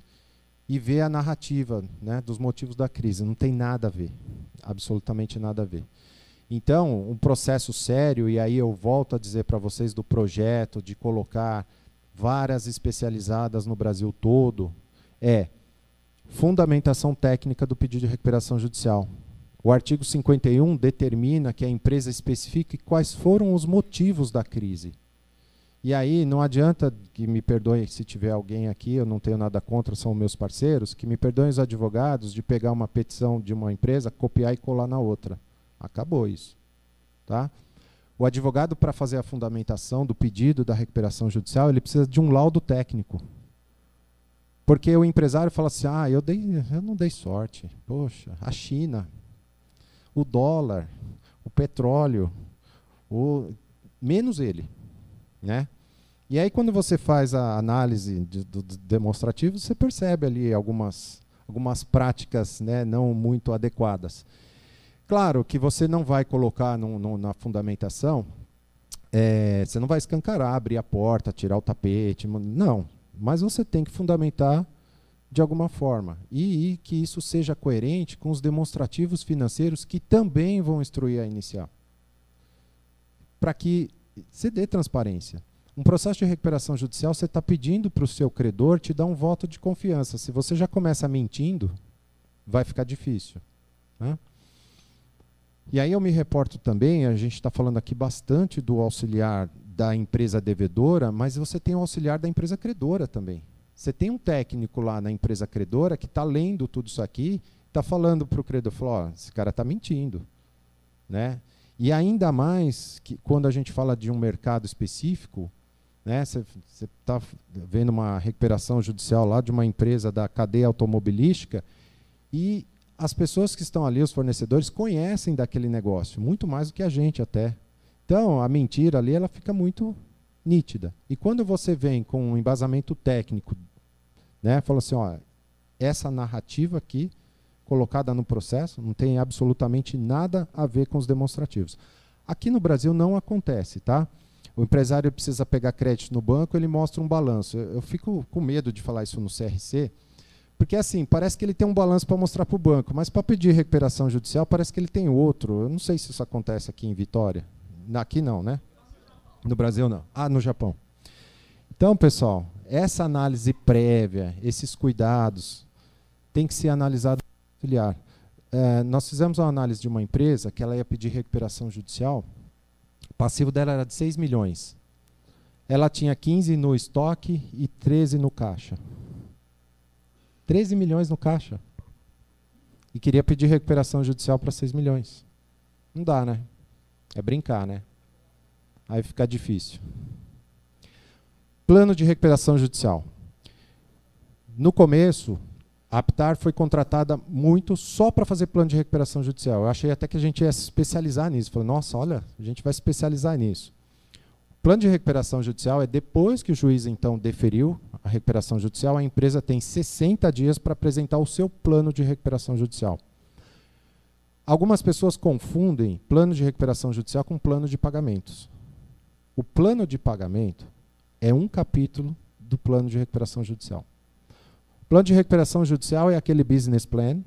e vê a narrativa, né, dos motivos da crise. Não tem nada a ver, absolutamente nada a ver. Então, um processo sério, e aí eu volto a dizer para vocês do projeto de colocar varas especializadas no Brasil todo, é fundamentação técnica do pedido de recuperação judicial. O artigo 51 determina que a empresa especifique quais foram os motivos da crise. E aí não adianta, que me perdoe se tiver alguém aqui, eu não tenho nada contra, são meus parceiros, que me perdoem os advogados de pegar uma petição de uma empresa, copiar e colar na outra. Acabou isso. Tá? O advogado, para fazer a fundamentação do pedido da recuperação judicial, ele precisa de um laudo técnico. Porque o empresário fala assim, eu não dei sorte. Poxa, a China, o dólar, o petróleo, menos ele. Né? E aí, quando você faz a análise do demonstrativo, você percebe ali algumas práticas, né, não muito adequadas. Claro que você não vai colocar na fundamentação, você não vai escancarar, abrir a porta, tirar o tapete, não. Mas você tem que fundamentar de alguma forma. E que isso seja coerente com os demonstrativos financeiros que também vão instruir a inicial. Para que você dê transparência. Um processo de recuperação judicial, você está pedindo para o seu credor te dar um voto de confiança. Se você já começa mentindo, vai ficar difícil. Né? E aí eu me reporto também, a gente está falando aqui bastante do auxiliar da empresa devedora, mas você tem o auxiliar da empresa credora também. Você tem um técnico lá na empresa credora que está lendo tudo isso aqui, está falando para o credor, esse cara está mentindo. Né? E ainda mais que quando a gente fala de um mercado específico, né, você está vendo uma recuperação judicial lá de uma empresa da cadeia automobilística e as pessoas que estão ali, os fornecedores, conhecem daquele negócio, muito mais do que a gente até. Então, a mentira ali ela fica muito nítida. E quando você vem com um embasamento técnico, né, fala assim, essa narrativa aqui, colocada no processo, não tem absolutamente nada a ver com os demonstrativos. Aqui no Brasil não acontece, tá? O empresário precisa pegar crédito no banco, ele mostra um balanço. Eu fico com medo de falar isso no CRC, porque assim, parece que ele tem um balanço para mostrar para o banco, mas para pedir recuperação judicial parece que ele tem outro. Eu não sei se isso acontece aqui em Vitória. Aqui não, né? No Brasil não. No Japão. Então, pessoal, essa análise prévia, esses cuidados, tem que ser analisado auxiliar. Nós fizemos uma análise de uma empresa que ela ia pedir recuperação judicial, o passivo dela era de 6 milhões. Ela tinha 15 no estoque e 13 no caixa. 13 milhões no caixa. E queria pedir recuperação judicial para 6 milhões. Não dá, né? É brincar, né? Aí fica difícil. Plano de recuperação judicial. No começo, a Aptar foi contratada muito só para fazer plano de recuperação judicial. Eu achei até que a gente ia se especializar nisso. Falei, nossa, olha, a gente vai se especializar nisso. O plano de recuperação judicial é depois que o juiz, então, deferiu a recuperação judicial, a empresa tem 60 dias para apresentar o seu plano de recuperação judicial. Algumas pessoas confundem plano de recuperação judicial com plano de pagamentos. O plano de pagamento é um capítulo do plano de recuperação judicial. Plano de recuperação judicial é aquele business plan,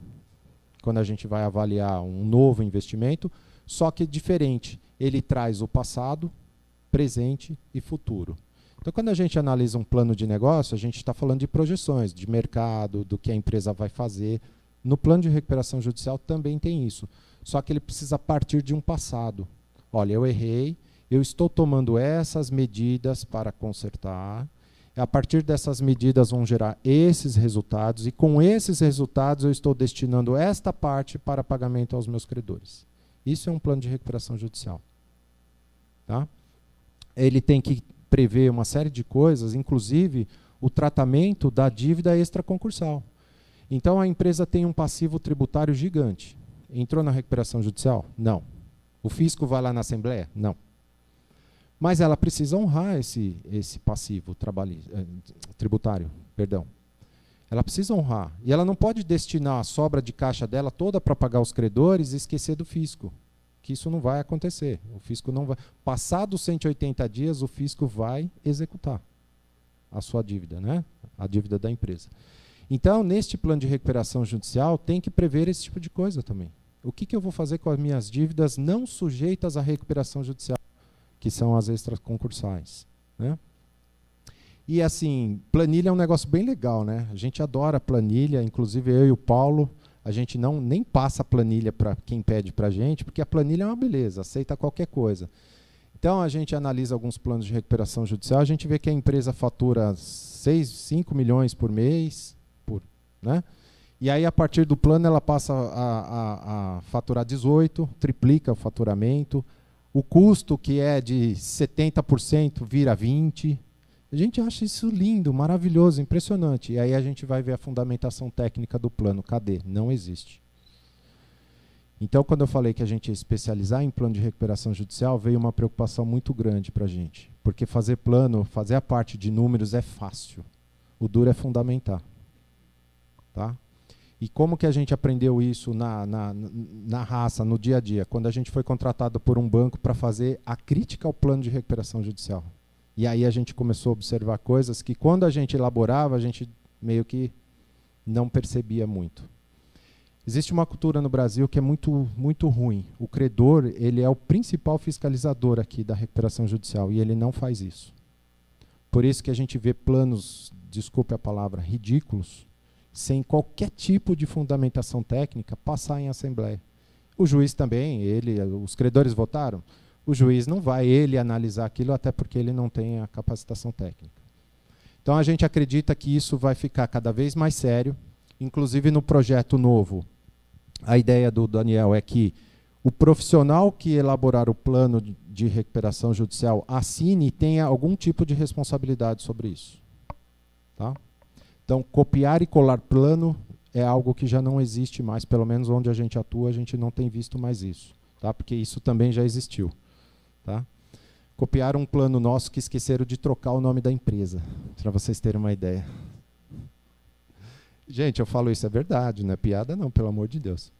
quando a gente vai avaliar um novo investimento, só que diferente. Ele traz o passado, presente e futuro. Então, quando a gente analisa um plano de negócio, a gente está falando de projeções, de mercado, do que a empresa vai fazer. No plano de recuperação judicial também tem isso, só que ele precisa partir de um passado. Olha, eu errei, eu estou tomando essas medidas para consertar, a partir dessas medidas vão gerar esses resultados, e com esses resultados eu estou destinando esta parte para pagamento aos meus credores. Isso é um plano de recuperação judicial. Tá? Ele tem que prever uma série de coisas, inclusive o tratamento da dívida extraconcursal. Então a empresa tem um passivo tributário gigante. Entrou na recuperação judicial? Não. O fisco vai lá na Assembleia? Não. Mas ela precisa honrar esse passivo tributário. Perdão. Ela precisa honrar. E ela não pode destinar a sobra de caixa dela toda para pagar os credores e esquecer do fisco. Que isso não vai acontecer. O fisco não vai. Passados 180 dias, o fisco vai executar a sua dívida, né? A dívida da empresa. Então, neste plano de recuperação judicial, tem que prever esse tipo de coisa também. O que eu vou fazer com as minhas dívidas não sujeitas à recuperação judicial, que são as extraconcursais, né? E assim, planilha é um negócio bem legal, né? A gente adora planilha, inclusive eu e o Paulo, a gente nem passa planilha para quem pede para a gente, porque a planilha é uma beleza, aceita qualquer coisa. Então, a gente analisa alguns planos de recuperação judicial, a gente vê que a empresa fatura 5 milhões por mês, né? E aí, a partir do plano, ela passa a faturar 18, triplica o faturamento. O custo, que é de 70%, vira 20%. A gente acha isso lindo, maravilhoso, impressionante. E aí a gente vai ver a fundamentação técnica do plano. Cadê? Não existe. Então, quando eu falei que a gente ia especializar em plano de recuperação judicial, veio uma preocupação muito grande para a gente. Porque fazer plano, fazer a parte de números é fácil. O duro é fundamentar. Tá? E como que a gente aprendeu isso na raça, no dia a dia? Quando a gente foi contratado por um banco para fazer a crítica ao plano de recuperação judicial. E aí a gente começou a observar coisas que, quando a gente elaborava, a gente meio que não percebia muito. Existe uma cultura no Brasil que é muito, muito ruim. O credor, ele é o principal fiscalizador aqui da recuperação judicial, e ele não faz isso. Por isso que a gente vê planos, desculpe a palavra, ridículos, sem qualquer tipo de fundamentação técnica, passar em assembleia. O juiz também, os credores votaram, o juiz não vai analisar aquilo, até porque ele não tem a capacitação técnica. Então, a gente acredita que isso vai ficar cada vez mais sério, inclusive no projeto novo. A ideia do Daniel é que o profissional que elaborar o plano de recuperação judicial assine e tenha algum tipo de responsabilidade sobre isso. Tá? Então, copiar e colar plano é algo que já não existe mais, pelo menos onde a gente atua, a gente não tem visto mais isso, tá? Porque isso também já existiu. Tá? Copiaram um plano nosso que esqueceram de trocar o nome da empresa, para vocês terem uma ideia. Gente, eu falo isso, é verdade, não é piada não, pelo amor de Deus.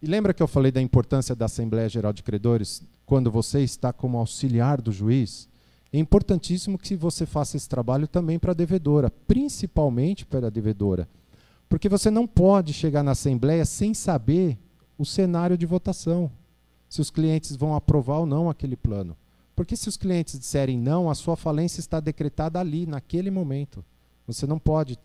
E lembra que eu falei da importância da Assembleia Geral de Credores, quando você está como auxiliar do juiz? É importantíssimo que você faça esse trabalho também para a devedora, principalmente para a devedora. Porque você não pode chegar na Assembleia sem saber o cenário de votação, se os clientes vão aprovar ou não aquele plano. Porque se os clientes disserem não, a sua falência está decretada ali, naquele momento. Você não pode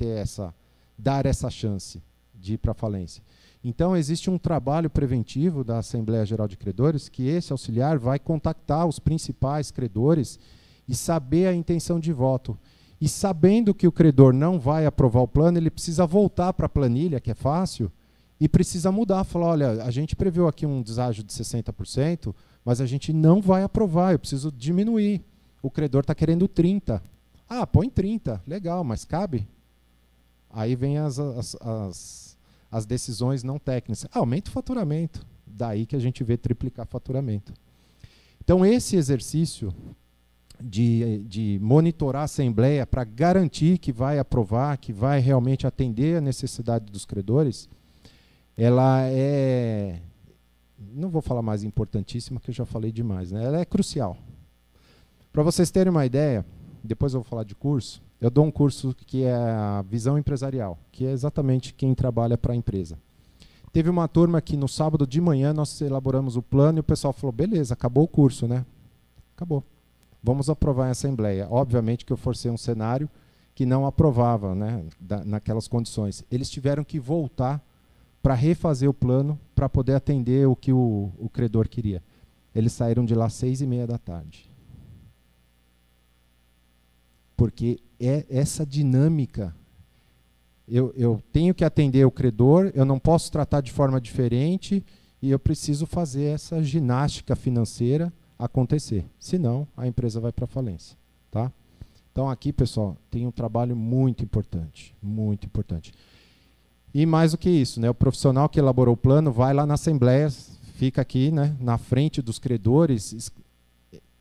dar essa chance de ir para a falência. Então, existe um trabalho preventivo da Assembleia Geral de Credores, que esse auxiliar vai contactar os principais credores e saber a intenção de voto. E sabendo que o credor não vai aprovar o plano, ele precisa voltar para a planilha, que é fácil, e precisa mudar. Falar, olha, a gente previu aqui um deságio de 60%, mas a gente não vai aprovar, eu preciso diminuir. O credor está querendo 30%. Ah, põe 30%, legal, mas cabe? Aí vem as decisões não técnicas. Aumenta o faturamento. Daí que a gente vê triplicar faturamento. Então, esse exercício de monitorar a Assembleia para garantir que vai aprovar, que vai realmente atender a necessidade dos credores, ela é, não vou falar mais importantíssima, que eu já falei demais, né? Ela é crucial. Para vocês terem uma ideia, depois eu vou falar de curso, eu dou um curso que é a visão empresarial, que é exatamente quem trabalha para a empresa. Teve uma turma que no sábado de manhã nós elaboramos o plano e o pessoal falou, beleza, acabou o curso, né? Acabou. Vamos aprovar em assembleia. Obviamente que eu forcei um cenário que não aprovava, né, naquelas condições. Eles tiveram que voltar para refazer o plano para poder atender o que o credor queria. Eles saíram de lá às 6h30 da tarde. Porque é essa dinâmica. Eu tenho que atender o credor, eu não posso tratar de forma diferente e eu preciso fazer essa ginástica financeira acontecer. Senão, a empresa vai para a falência. Tá? Então, aqui, pessoal, tem um trabalho muito importante. Muito importante. E mais do que isso, né, o profissional que elaborou o plano vai lá na assembleia, fica aqui, né, na frente dos credores,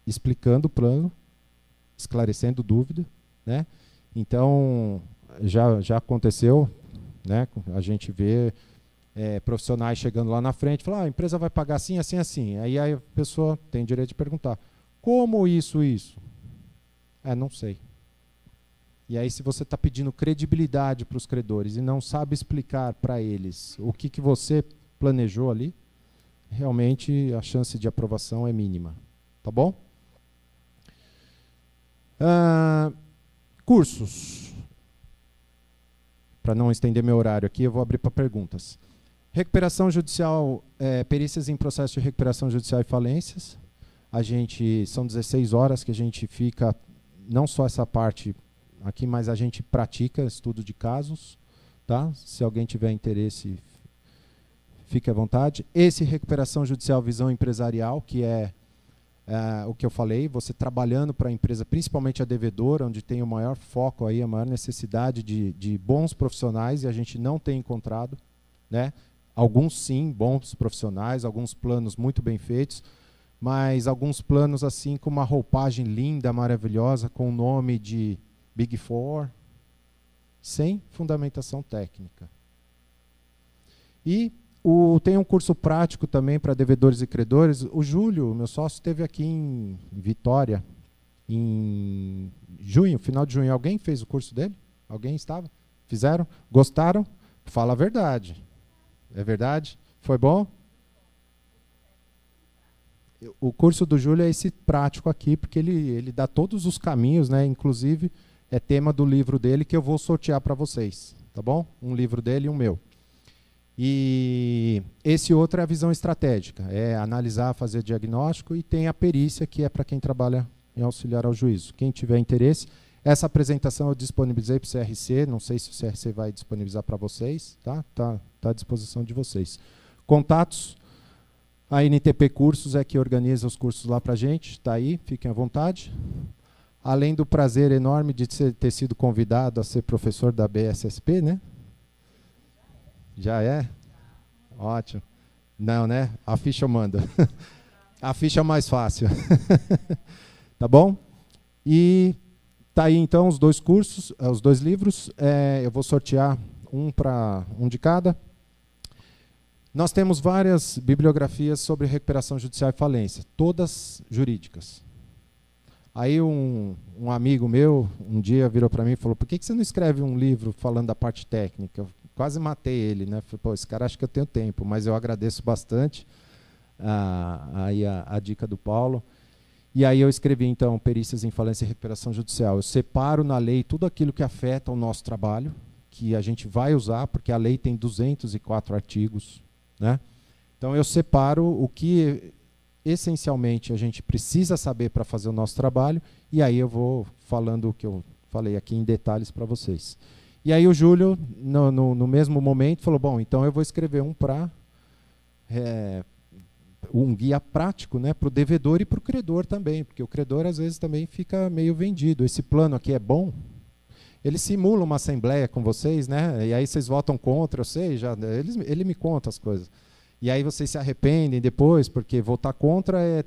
explicando o plano, esclarecendo dúvida. Né? Então, já aconteceu, né, a gente vê profissionais chegando lá na frente, falar, a empresa vai pagar assim, assim, assim. Aí a pessoa tem direito de perguntar, como isso? Não sei. E aí, se você está pedindo credibilidade para os credores e não sabe explicar para eles o que você planejou ali, realmente a chance de aprovação é mínima. Tá bom? Cursos. Para não estender meu horário aqui, eu vou abrir para perguntas. Recuperação judicial, perícias em processo de recuperação judicial e falências. São 16 horas que a gente fica, não só essa parte aqui, mas a gente pratica estudo de casos, tá? Se alguém tiver interesse, fique à vontade. Esse recuperação judicial visão empresarial, que é o que eu falei, você trabalhando para a empresa, principalmente a devedora, onde tem o maior foco aí, a maior necessidade de bons profissionais, e a gente não tem encontrado, né? Alguns sim, bons profissionais, alguns planos muito bem feitos, mas alguns planos assim com uma roupagem linda, maravilhosa, com o nome de Big Four, sem fundamentação técnica. E tem um curso prático também para devedores e credores. O Júlio, meu sócio, esteve aqui em Vitória em junho, final de junho. Alguém fez o curso dele? Alguém estava? Fizeram? Gostaram? Fala a verdade. É verdade? Foi bom? O curso do Júlio é esse prático aqui, porque ele dá todos os caminhos, né? Inclusive, é tema do livro dele que eu vou sortear para vocês. Tá bom? Um livro dele e um meu. E esse outro é a visão estratégica, é analisar, fazer diagnóstico, e tem a perícia, que é para quem trabalha em auxiliar ao juízo. Quem tiver interesse, essa apresentação eu disponibilizei para o CRC, não sei se o CRC vai disponibilizar para vocês, tá? Tá à disposição de vocês. Contatos, a NTP Cursos é que organiza os cursos lá para a gente, está aí, fiquem à vontade. Além do prazer enorme de ter sido convidado a ser professor da BSSP, né? Já é? Ótimo. Não, né? A ficha manda. A ficha é mais fácil. Tá bom? E tá aí então os dois cursos, os dois livros. Eu vou sortear um de cada. Nós temos várias bibliografias sobre recuperação judicial e falência, todas jurídicas. Aí um amigo meu um dia virou para mim e falou: por que você não escreve um livro falando da parte técnica? Quase matei ele, né? Falei, pô, esse cara acha que eu tenho tempo, mas eu agradeço bastante a dica do Paulo. E aí eu escrevi, então, Perícias em Falência e Recuperação Judicial. Eu separo na lei tudo aquilo que afeta o nosso trabalho, que a gente vai usar, porque a lei tem 204 artigos, né? Então eu separo o que essencialmente a gente precisa saber para fazer o nosso trabalho, e aí eu vou falando o que eu falei aqui em detalhes para vocês. E aí o Júlio, no mesmo momento, falou, bom, então eu vou escrever um guia prático, né, para o devedor e para o credor também, porque o credor às vezes também fica meio vendido. Esse plano aqui é bom, ele simula uma assembleia com vocês, né, e aí vocês votam contra, eu sei, ele me conta as coisas. E aí vocês se arrependem depois, porque votar contra é...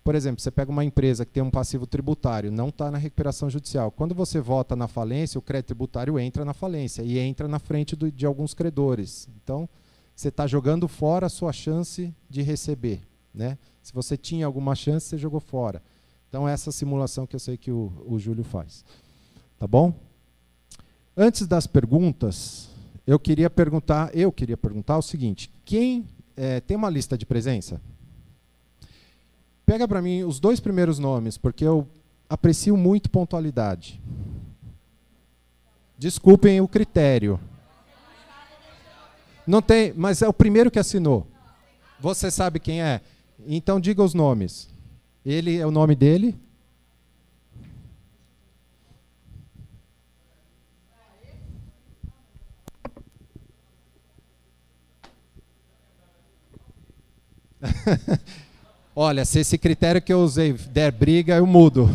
Por exemplo, você pega uma empresa que tem um passivo tributário, não está na recuperação judicial. Quando você vota na falência, o crédito tributário entra na falência e entra na frente de alguns credores. Então, você está jogando fora a sua chance de receber, né? Se você tinha alguma chance, você jogou fora. Então, essa simulação que eu sei que o Júlio faz. Tá bom? Antes das perguntas, eu queria perguntar o seguinte: quem tem uma lista de presença? Pega para mim os dois primeiros nomes, porque eu aprecio muito pontualidade. Desculpem o critério. Não tem, mas é o primeiro que assinou. Você sabe quem é? Então diga os nomes. Ele é o nome dele. Olha, se esse critério que eu usei der briga, eu mudo.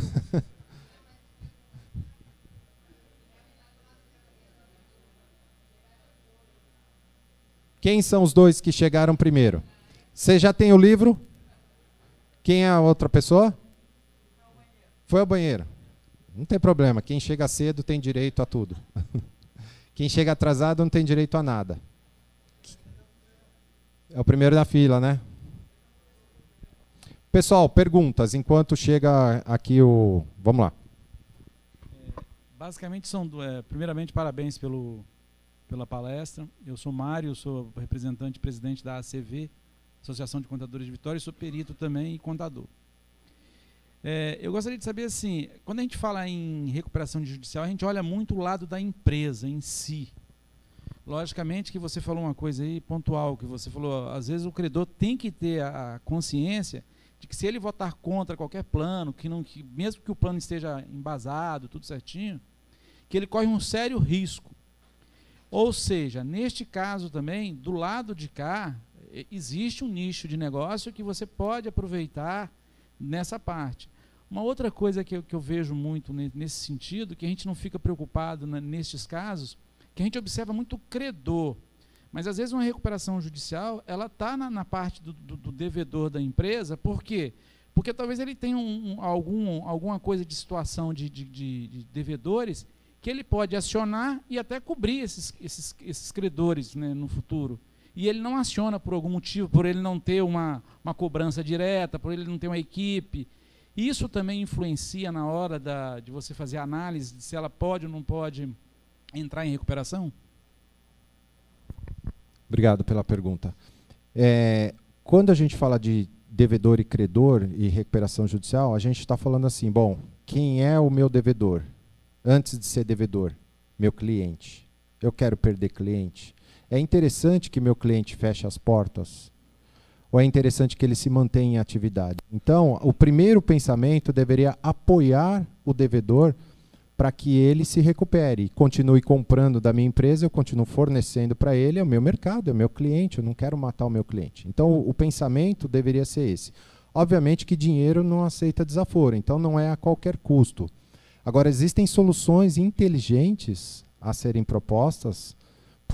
Quem são os dois que chegaram primeiro? Você já tem o livro? Quem é a outra pessoa? Foi ao banheiro. Não tem problema, quem chega cedo tem direito a tudo. Quem chega atrasado não tem direito a nada. É o primeiro da fila, né? Pessoal, perguntas, enquanto chega aqui o... Vamos lá.
Basicamente, primeiramente, parabéns pela palestra. Eu sou Mário, sou representante e presidente da ACV, Associação de Contadores de Vitória, e sou perito também e contador. Eu gostaria de saber, assim, quando a gente fala em recuperação judicial, a gente olha muito o lado da empresa em si. Logicamente que você falou uma coisa aí pontual, que você falou, às vezes o credor tem que ter a consciência de que se ele votar contra qualquer plano, que mesmo que o plano esteja embasado, tudo certinho, que ele corre um sério risco. Ou seja, neste caso também, do lado de cá, existe um nicho de negócio que você pode aproveitar nessa parte. Uma outra coisa que eu vejo muito nesse sentido, que a gente não fica preocupado nestes casos, que a gente observa muito o credor, mas às vezes uma recuperação judicial, ela está na parte do devedor da empresa. Por quê? Porque talvez ele tenha alguma coisa de situação de devedores que ele pode acionar e até cobrir esses credores, né, no futuro. E ele não aciona por algum motivo, por ele não ter uma cobrança direta, por ele não ter uma equipe. Isso também influencia na hora de você fazer a análise de se ela pode ou não pode entrar em recuperação?
Obrigado pela pergunta. Quando a gente fala de devedor e credor e recuperação judicial, a gente está falando assim, bom, quem é o meu devedor? Antes de ser devedor, meu cliente. Eu quero perder cliente. É interessante que meu cliente feche as portas? Ou é interessante que ele se mantenha em atividade? Então, o primeiro pensamento deveria apoiar o devedor para que ele se recupere, continue comprando da minha empresa, eu continuo fornecendo para ele, é o meu mercado, é o meu cliente, eu não quero matar o meu cliente. Então, o pensamento deveria ser esse. Obviamente que dinheiro não aceita desaforo, então não é a qualquer custo. Agora, existem soluções inteligentes a serem propostas,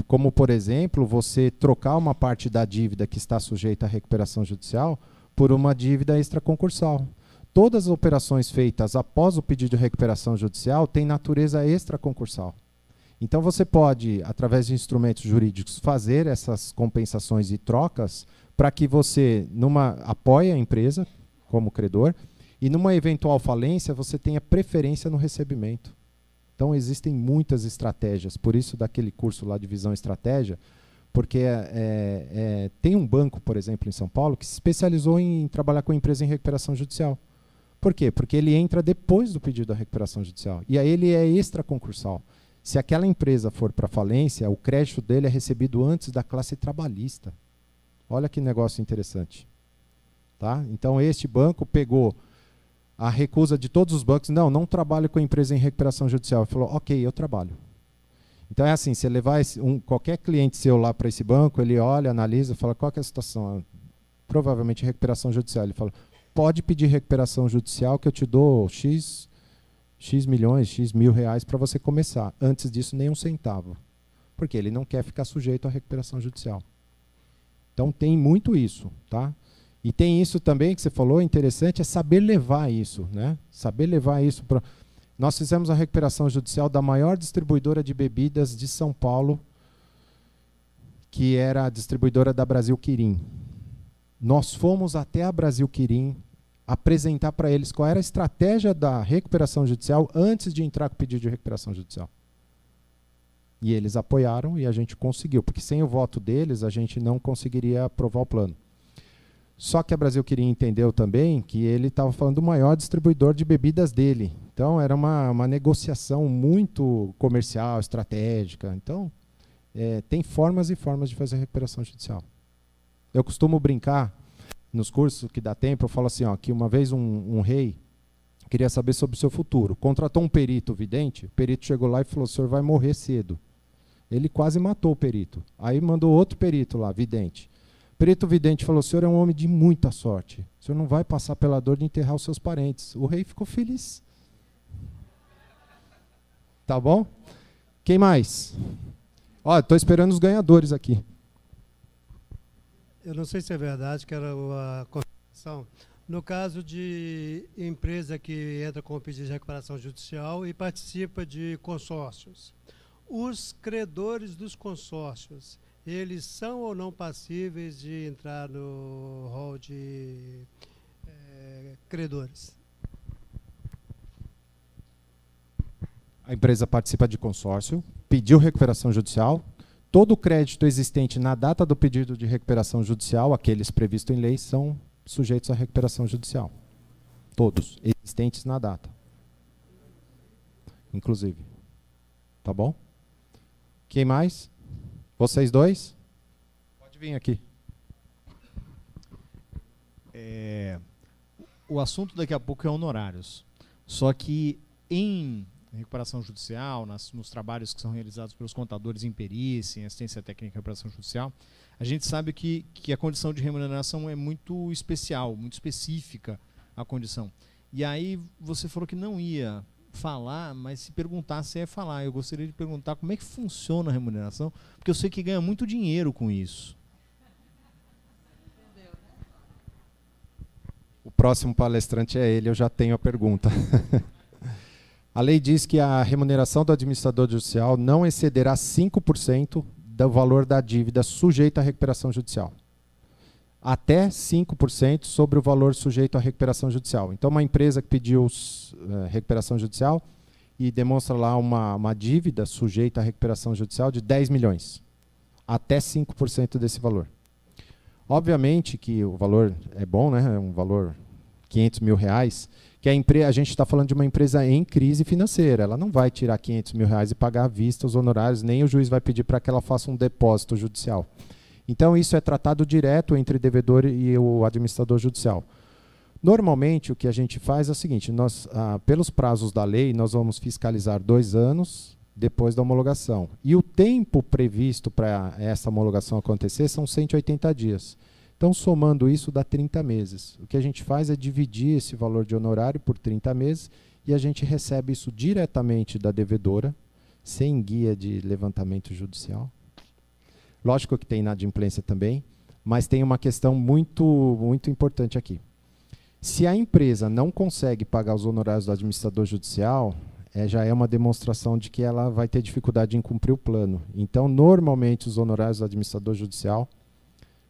como, por exemplo, você trocar uma parte da dívida que está sujeita à recuperação judicial por uma dívida extraconcursal. Todas as operações feitas após o pedido de recuperação judicial têm natureza extraconcursal. Então, você pode, através de instrumentos jurídicos, fazer essas compensações e trocas para que você apoie a empresa como credor e, numa eventual falência, você tenha preferência no recebimento. Então, existem muitas estratégias. Por isso, daquele curso lá de Visão Estratégia, porque tem um banco, por exemplo, em São Paulo, que se especializou em trabalhar com empresa em recuperação judicial. Por quê? Porque ele entra depois do pedido da recuperação judicial. E aí ele é extraconcursal. Se aquela empresa for para falência, o crédito dele é recebido antes da classe trabalhista. Olha que negócio interessante. Tá? Então, este banco pegou a recusa de todos os bancos. Não trabalho com empresa em recuperação judicial. Ele falou, ok, eu trabalho. Então, é assim, você levar qualquer cliente seu lá para esse banco, ele olha, analisa, fala, qual que é a situação? Provavelmente recuperação judicial. Ele fala, pode pedir recuperação judicial que eu te dou X milhões, X mil reais para você começar. Antes disso, nem um centavo. Porque ele não quer ficar sujeito à recuperação judicial. Então, tem muito isso. Tá? E tem isso também que você falou, interessante, é saber levar isso. Né? Saber levar isso para... Nós fizemos a recuperação judicial da maior distribuidora de bebidas de São Paulo, que era a distribuidora da Brasil Quirim. Nós fomos até a Brasil Quirim apresentar para eles qual era a estratégia da recuperação judicial antes de entrar com o pedido de recuperação judicial. E eles apoiaram e a gente conseguiu, porque sem o voto deles a gente não conseguiria aprovar o plano. Só que a Brasil Quirim entendeu também que ele estava falando do maior distribuidor de bebidas dele. Então era uma negociação muito comercial, estratégica. Então tem formas e formas de fazer recuperação judicial. Eu costumo brincar nos cursos que dá tempo, eu falo assim, ó, que uma vez um rei queria saber sobre o seu futuro. Contratou um perito vidente, o perito chegou lá e falou, o senhor vai morrer cedo. Ele quase matou o perito. Aí mandou outro perito lá, vidente. O perito vidente falou, o senhor é um homem de muita sorte. O senhor não vai passar pela dor de enterrar os seus parentes. O rei ficou feliz. Tá bom? Quem mais? Ó, estou esperando os ganhadores aqui.
Eu não sei se é verdade, que era a confirmação. No caso de empresa que entra com o pedido de recuperação judicial e participa de consórcios, os credores dos consórcios, eles são ou não passíveis de entrar no rol de credores?
A empresa participa de consórcio, pediu recuperação judicial. Todo o crédito existente na data do pedido de recuperação judicial, aqueles previstos em lei, são sujeitos à recuperação judicial. Todos, existentes na data. Inclusive. Tá bom? Quem mais? Vocês dois? Pode vir aqui.
o assunto daqui a pouco é honorários. Só que em recuperação judicial, nos trabalhos que são realizados pelos contadores em perícia, em assistência técnica e recuperação judicial, a gente sabe que a condição de remuneração é muito especial, muito específica a condição. E aí você falou que não ia falar, mas se perguntasse ia falar. Eu gostaria de perguntar como é que funciona a remuneração, porque eu sei que ganha muito dinheiro com isso.
O próximo palestrante é ele, eu já tenho a pergunta. A lei diz que a remuneração do administrador judicial não excederá 5% do valor da dívida sujeita à recuperação judicial. Até 5% sobre o valor sujeito à recuperação judicial. Então, uma empresa que pediu recuperação judicial e demonstra lá uma dívida sujeita à recuperação judicial de 10 milhões. Até 5% desse valor. Obviamente que o valor é bom, né? É um valor 500 mil reais, que a gente está falando de uma empresa em crise financeira. Ela não vai tirar 500 mil reais e pagar à vista os honorários, nem o juiz vai pedir para que ela faça um depósito judicial. Então, isso é tratado direto entre o devedor e o administrador judicial. Normalmente, o que a gente faz é o seguinte, nós, pelos prazos da lei, nós vamos fiscalizar 2 anos depois da homologação. E o tempo previsto para essa homologação acontecer são 180 dias. Então, somando isso, dá 30 meses. O que a gente faz é dividir esse valor de honorário por 30 meses e a gente recebe isso diretamente da devedora, sem guia de levantamento judicial. Lógico que tem inadimplência também, mas tem uma questão muito importante aqui. Se a empresa não consegue pagar os honorários do administrador judicial, já é uma demonstração de que ela vai ter dificuldade em cumprir o plano. Então, normalmente, os honorários do administrador judicial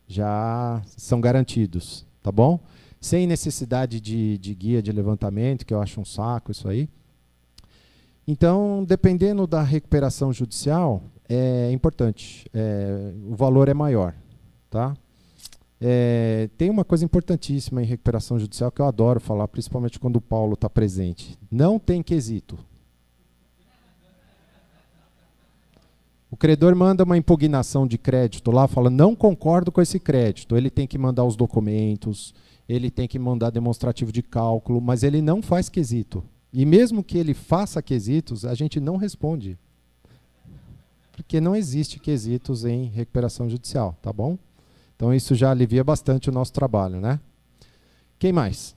já são garantidos, tá bom? Sem necessidade de guia de levantamento, que eu acho um saco isso aí. Então, dependendo da recuperação judicial, é importante, o valor é maior, tá? Tem uma coisa importantíssima em recuperação judicial que eu adoro falar, principalmente quando o Paulo está presente. Não tem quesito. O credor manda uma impugnação de crédito lá, fala, não concordo com esse crédito. Ele tem que mandar os documentos, ele tem que mandar demonstrativo de cálculo, mas ele não faz quesito. E mesmo que ele faça quesitos, a gente não responde. Porque não existe quesitos em recuperação judicial, tá bom? Então isso já alivia bastante o nosso trabalho, né? Quem mais?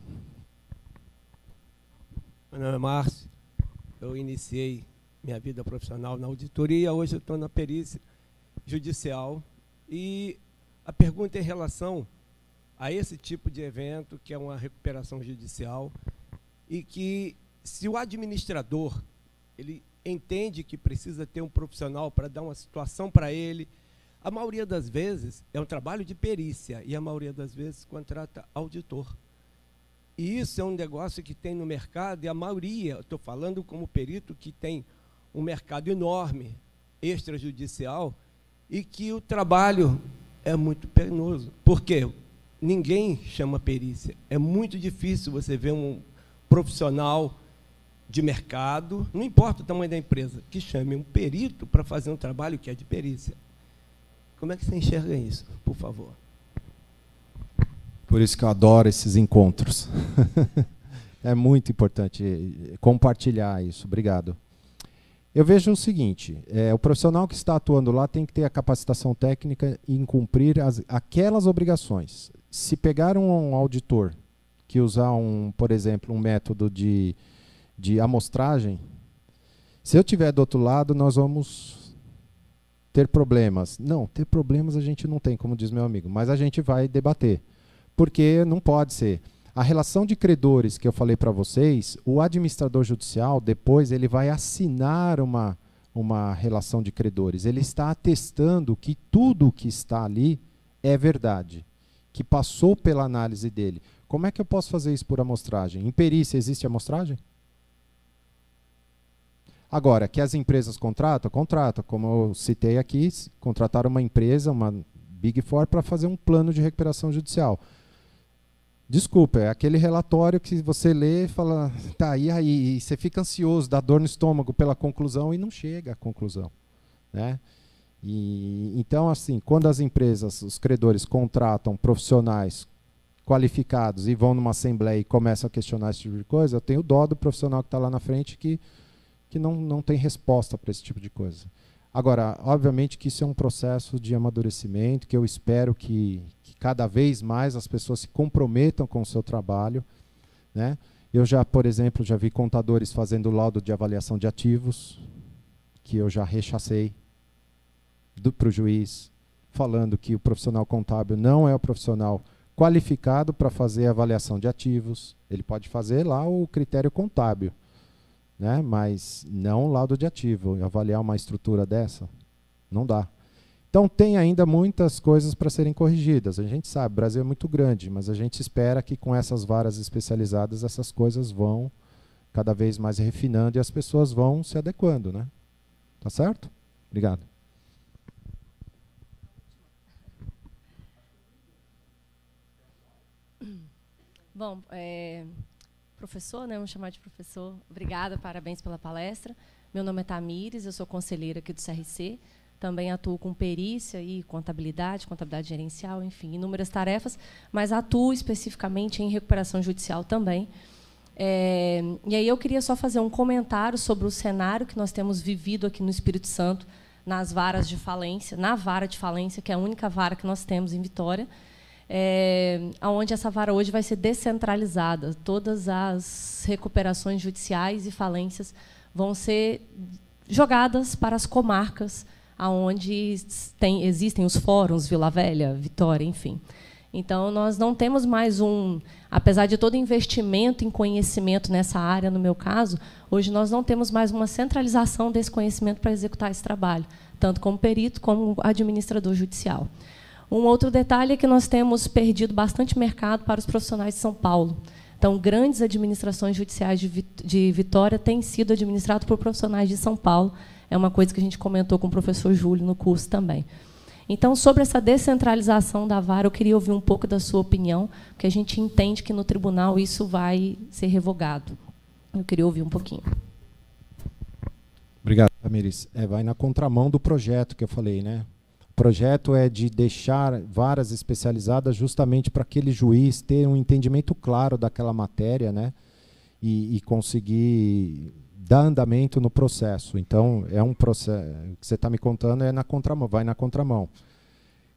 Meu nome é Márcio, eu iniciei minha vida profissional na auditoria, hoje eu estou na perícia judicial e a pergunta é em relação a esse tipo de evento, que é uma recuperação judicial, e que se o administrador ele entende que precisa ter um profissional para dar uma situação para ele, a maioria das vezes é um trabalho de perícia e a maioria das vezes contrata auditor. E isso é um negócio que tem no mercado e a maioria, estou falando como perito que tem um mercado enorme, extrajudicial, e que o trabalho é muito penoso. Por quê? Ninguém chama perícia. É muito difícil você ver um profissional de mercado, não importa o tamanho da empresa, que chame um perito para fazer um trabalho que é de perícia. Como é que você enxerga isso, por favor?
Por isso que eu adoro esses encontros. É muito importante compartilhar isso. Obrigado. Eu vejo o seguinte, o profissional que está atuando lá tem que ter a capacitação técnica em cumprir aquelas obrigações. Se pegar um auditor que usar, por exemplo, um método de amostragem, se eu estiver do outro lado, nós vamos ter problemas. Não, ter problemas a gente não tem, como diz meu amigo, mas a gente vai debater. Porque não pode ser. A relação de credores que eu falei para vocês, o administrador judicial, depois, ele vai assinar uma relação de credores. Ele está atestando que tudo que está ali é verdade, que passou pela análise dele. Como é que eu posso fazer isso por amostragem? Em perícia existe amostragem? Agora, que as empresas contratam, como eu citei aqui, contrataram uma empresa, uma Big Four, para fazer um plano de recuperação judicial. Desculpa, é aquele relatório que você lê e fala, tá, e aí? E você fica ansioso, dá dor no estômago pela conclusão e não chega à conclusão, né? Então, assim, quando as empresas, os credores contratam profissionais qualificados e vão numa assembleia e começam a questionar esse tipo de coisa, eu tenho dó do profissional que está lá na frente que não tem resposta para esse tipo de coisa. Agora, obviamente que isso é um processo de amadurecimento, que eu espero que cada vez mais as pessoas se comprometam com o seu trabalho, né? Eu já, por exemplo, já vi contadores fazendo laudo de avaliação de ativos, que eu já rechacei para o juiz, falando que o profissional contábil não é o profissional qualificado para fazer a avaliação de ativos. Ele pode fazer lá o critério contábil, né? Mas não o laudo de ativo. Avaliar uma estrutura dessa, não dá. Então tem ainda muitas coisas para serem corrigidas. A gente sabe, o Brasil é muito grande, mas a gente espera que com essas varas especializadas essas coisas vão cada vez mais refinando e as pessoas vão se adequando, né? Tá certo? Obrigado.
Bom, professor, né, vamos chamar de professor. Obrigada, parabéns pela palestra. Meu nome é Tamires, eu sou conselheira aqui do CRC. Também atuo com perícia e contabilidade gerencial, enfim, inúmeras tarefas, mas atuo especificamente em recuperação judicial também. E aí eu queria só fazer um comentário sobre o cenário que nós temos vivido aqui no Espírito Santo, nas varas de falência, na vara de falência, que é a única vara que nós temos em Vitória, onde essa vara hoje vai ser descentralizada. Todas as recuperações judiciais e falências vão ser jogadas para as comarcas, onde existem os fóruns, Vila Velha, Vitória, enfim. Então, nós não temos mais apesar de todo investimento em conhecimento nessa área, no meu caso, hoje nós não temos mais uma centralização desse conhecimento para executar esse trabalho, tanto como perito como administrador judicial. Um outro detalhe é que nós temos perdido bastante mercado para os profissionais de São Paulo. Então, grandes administrações judiciais de Vitória têm sido administradas por profissionais de São Paulo. É uma coisa que a gente comentou com o professor Júlio no curso também. Então, sobre essa descentralização da vara, eu queria ouvir um pouco da sua opinião, porque a gente entende que no tribunal isso vai ser revogado. Eu queria ouvir um pouquinho.
Obrigado, Tamires. Vai na contramão do projeto que eu falei, né? O projeto é de deixar varas especializadas justamente para aquele juiz ter um entendimento claro daquela matéria, né? E conseguir dar andamento no processo. Então, é um processo, o que você está me contando é na contramão, vai na contramão.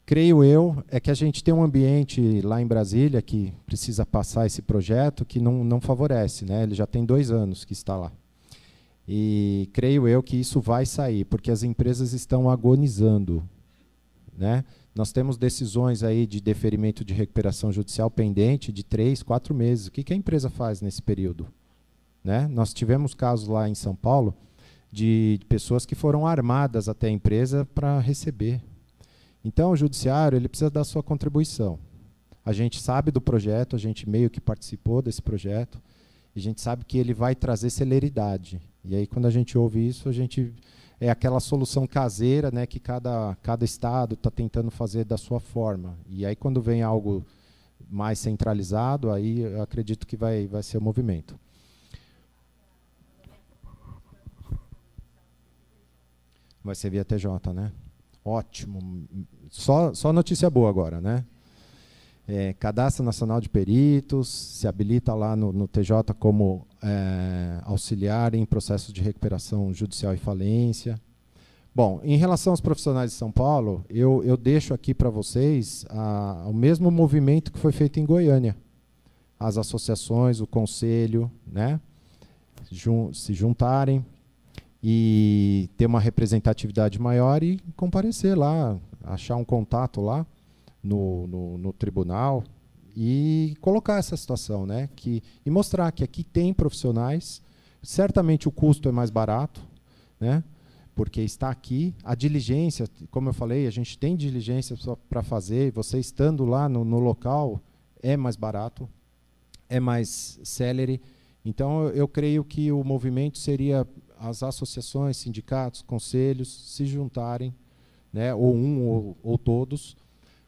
Creio eu, é que a gente tem um ambiente lá em Brasília que precisa passar esse projeto que não favorece, né? Ele já tem 2 anos que está lá. E creio eu que isso vai sair, porque as empresas estão agonizando, né? Nós temos decisões aí de deferimento de recuperação judicial pendente de 3, 4 meses. O que a empresa faz nesse período? Né? Nós tivemos casos lá em São Paulo de pessoas que foram armadas até a empresa para receber. Então, o judiciário ele precisa dar sua contribuição. A gente sabe do projeto, a gente meio que participou desse projeto, e a gente sabe que ele vai trazer celeridade. E aí, quando a gente ouve isso, a gente é aquela solução caseira, né, que cada estado está tentando fazer da sua forma. E aí, quando vem algo mais centralizado, aí eu acredito que vai ser o movimento. Vai ser via TJ, né? Ótimo. Só notícia boa agora, né? Cadastro Nacional de Peritos, se habilita lá no TJ como auxiliar em processos de recuperação judicial e falência. Bom, em relação aos profissionais de São Paulo, eu deixo aqui para vocês o mesmo movimento que foi feito em Goiânia. As associações, o conselho, né? Se juntarem e ter uma representatividade maior e comparecer lá, achar um contato lá no tribunal e colocar essa situação, né? E mostrar que aqui tem profissionais, certamente o custo é mais barato, né? Porque está aqui, a diligência, como eu falei, a gente tem diligência para fazer, e você estando lá no local é mais barato, é mais célere. Então, eu creio que o movimento seria as associações, sindicatos, conselhos se juntarem, né, ou todos,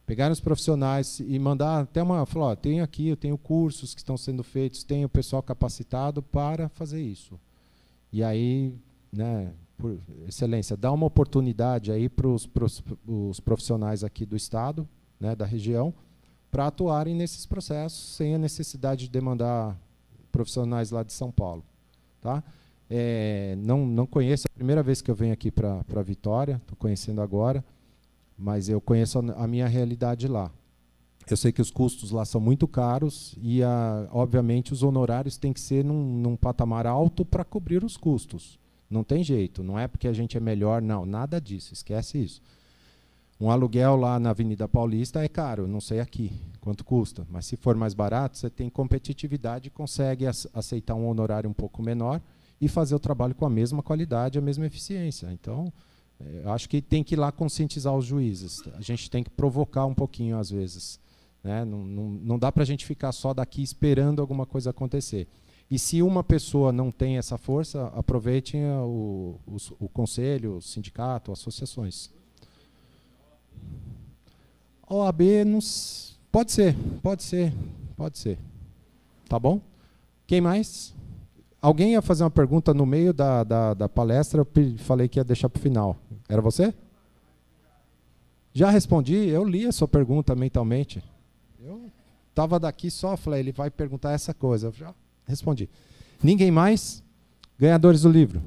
pegarem os profissionais e mandar até falar, tenho aqui, eu tenho cursos que estão sendo feitos, tenho pessoal capacitado para fazer isso. E aí, né, por excelência, dá uma oportunidade aí para os profissionais aqui do estado, né, da região, para atuarem nesses processos sem a necessidade de demandar profissionais lá de São Paulo. Tá? Não conheço, é a primeira vez que eu venho aqui para Vitória, estou conhecendo agora, mas eu conheço a minha realidade lá. Eu sei que os custos lá são muito caros e, obviamente, os honorários têm que ser num patamar alto para cobrir os custos. Não tem jeito, não é porque a gente é melhor, não, nada disso, esquece isso. Um aluguel lá na Avenida Paulista é caro, não sei aqui quanto custa, mas se for mais barato, você tem competitividade e consegue aceitar um honorário um pouco menor e fazer o trabalho com a mesma qualidade, a mesma eficiência. Então, acho que tem que ir lá conscientizar os juízes. A gente tem que provocar um pouquinho, às vezes. Né? Não dá para a gente ficar só daqui esperando alguma coisa acontecer. E se uma pessoa não tem essa força, aproveitem o conselho, o sindicato, associações. OAB, pode ser. Tá bom? Quem mais? Alguém ia fazer uma pergunta no meio da palestra, eu falei que ia deixar para o final. Era você? Já respondi, eu li a sua pergunta mentalmente. Eu estava daqui só, falei, ele vai perguntar essa coisa. Eu já respondi. Ninguém mais? Ganhadores do livro.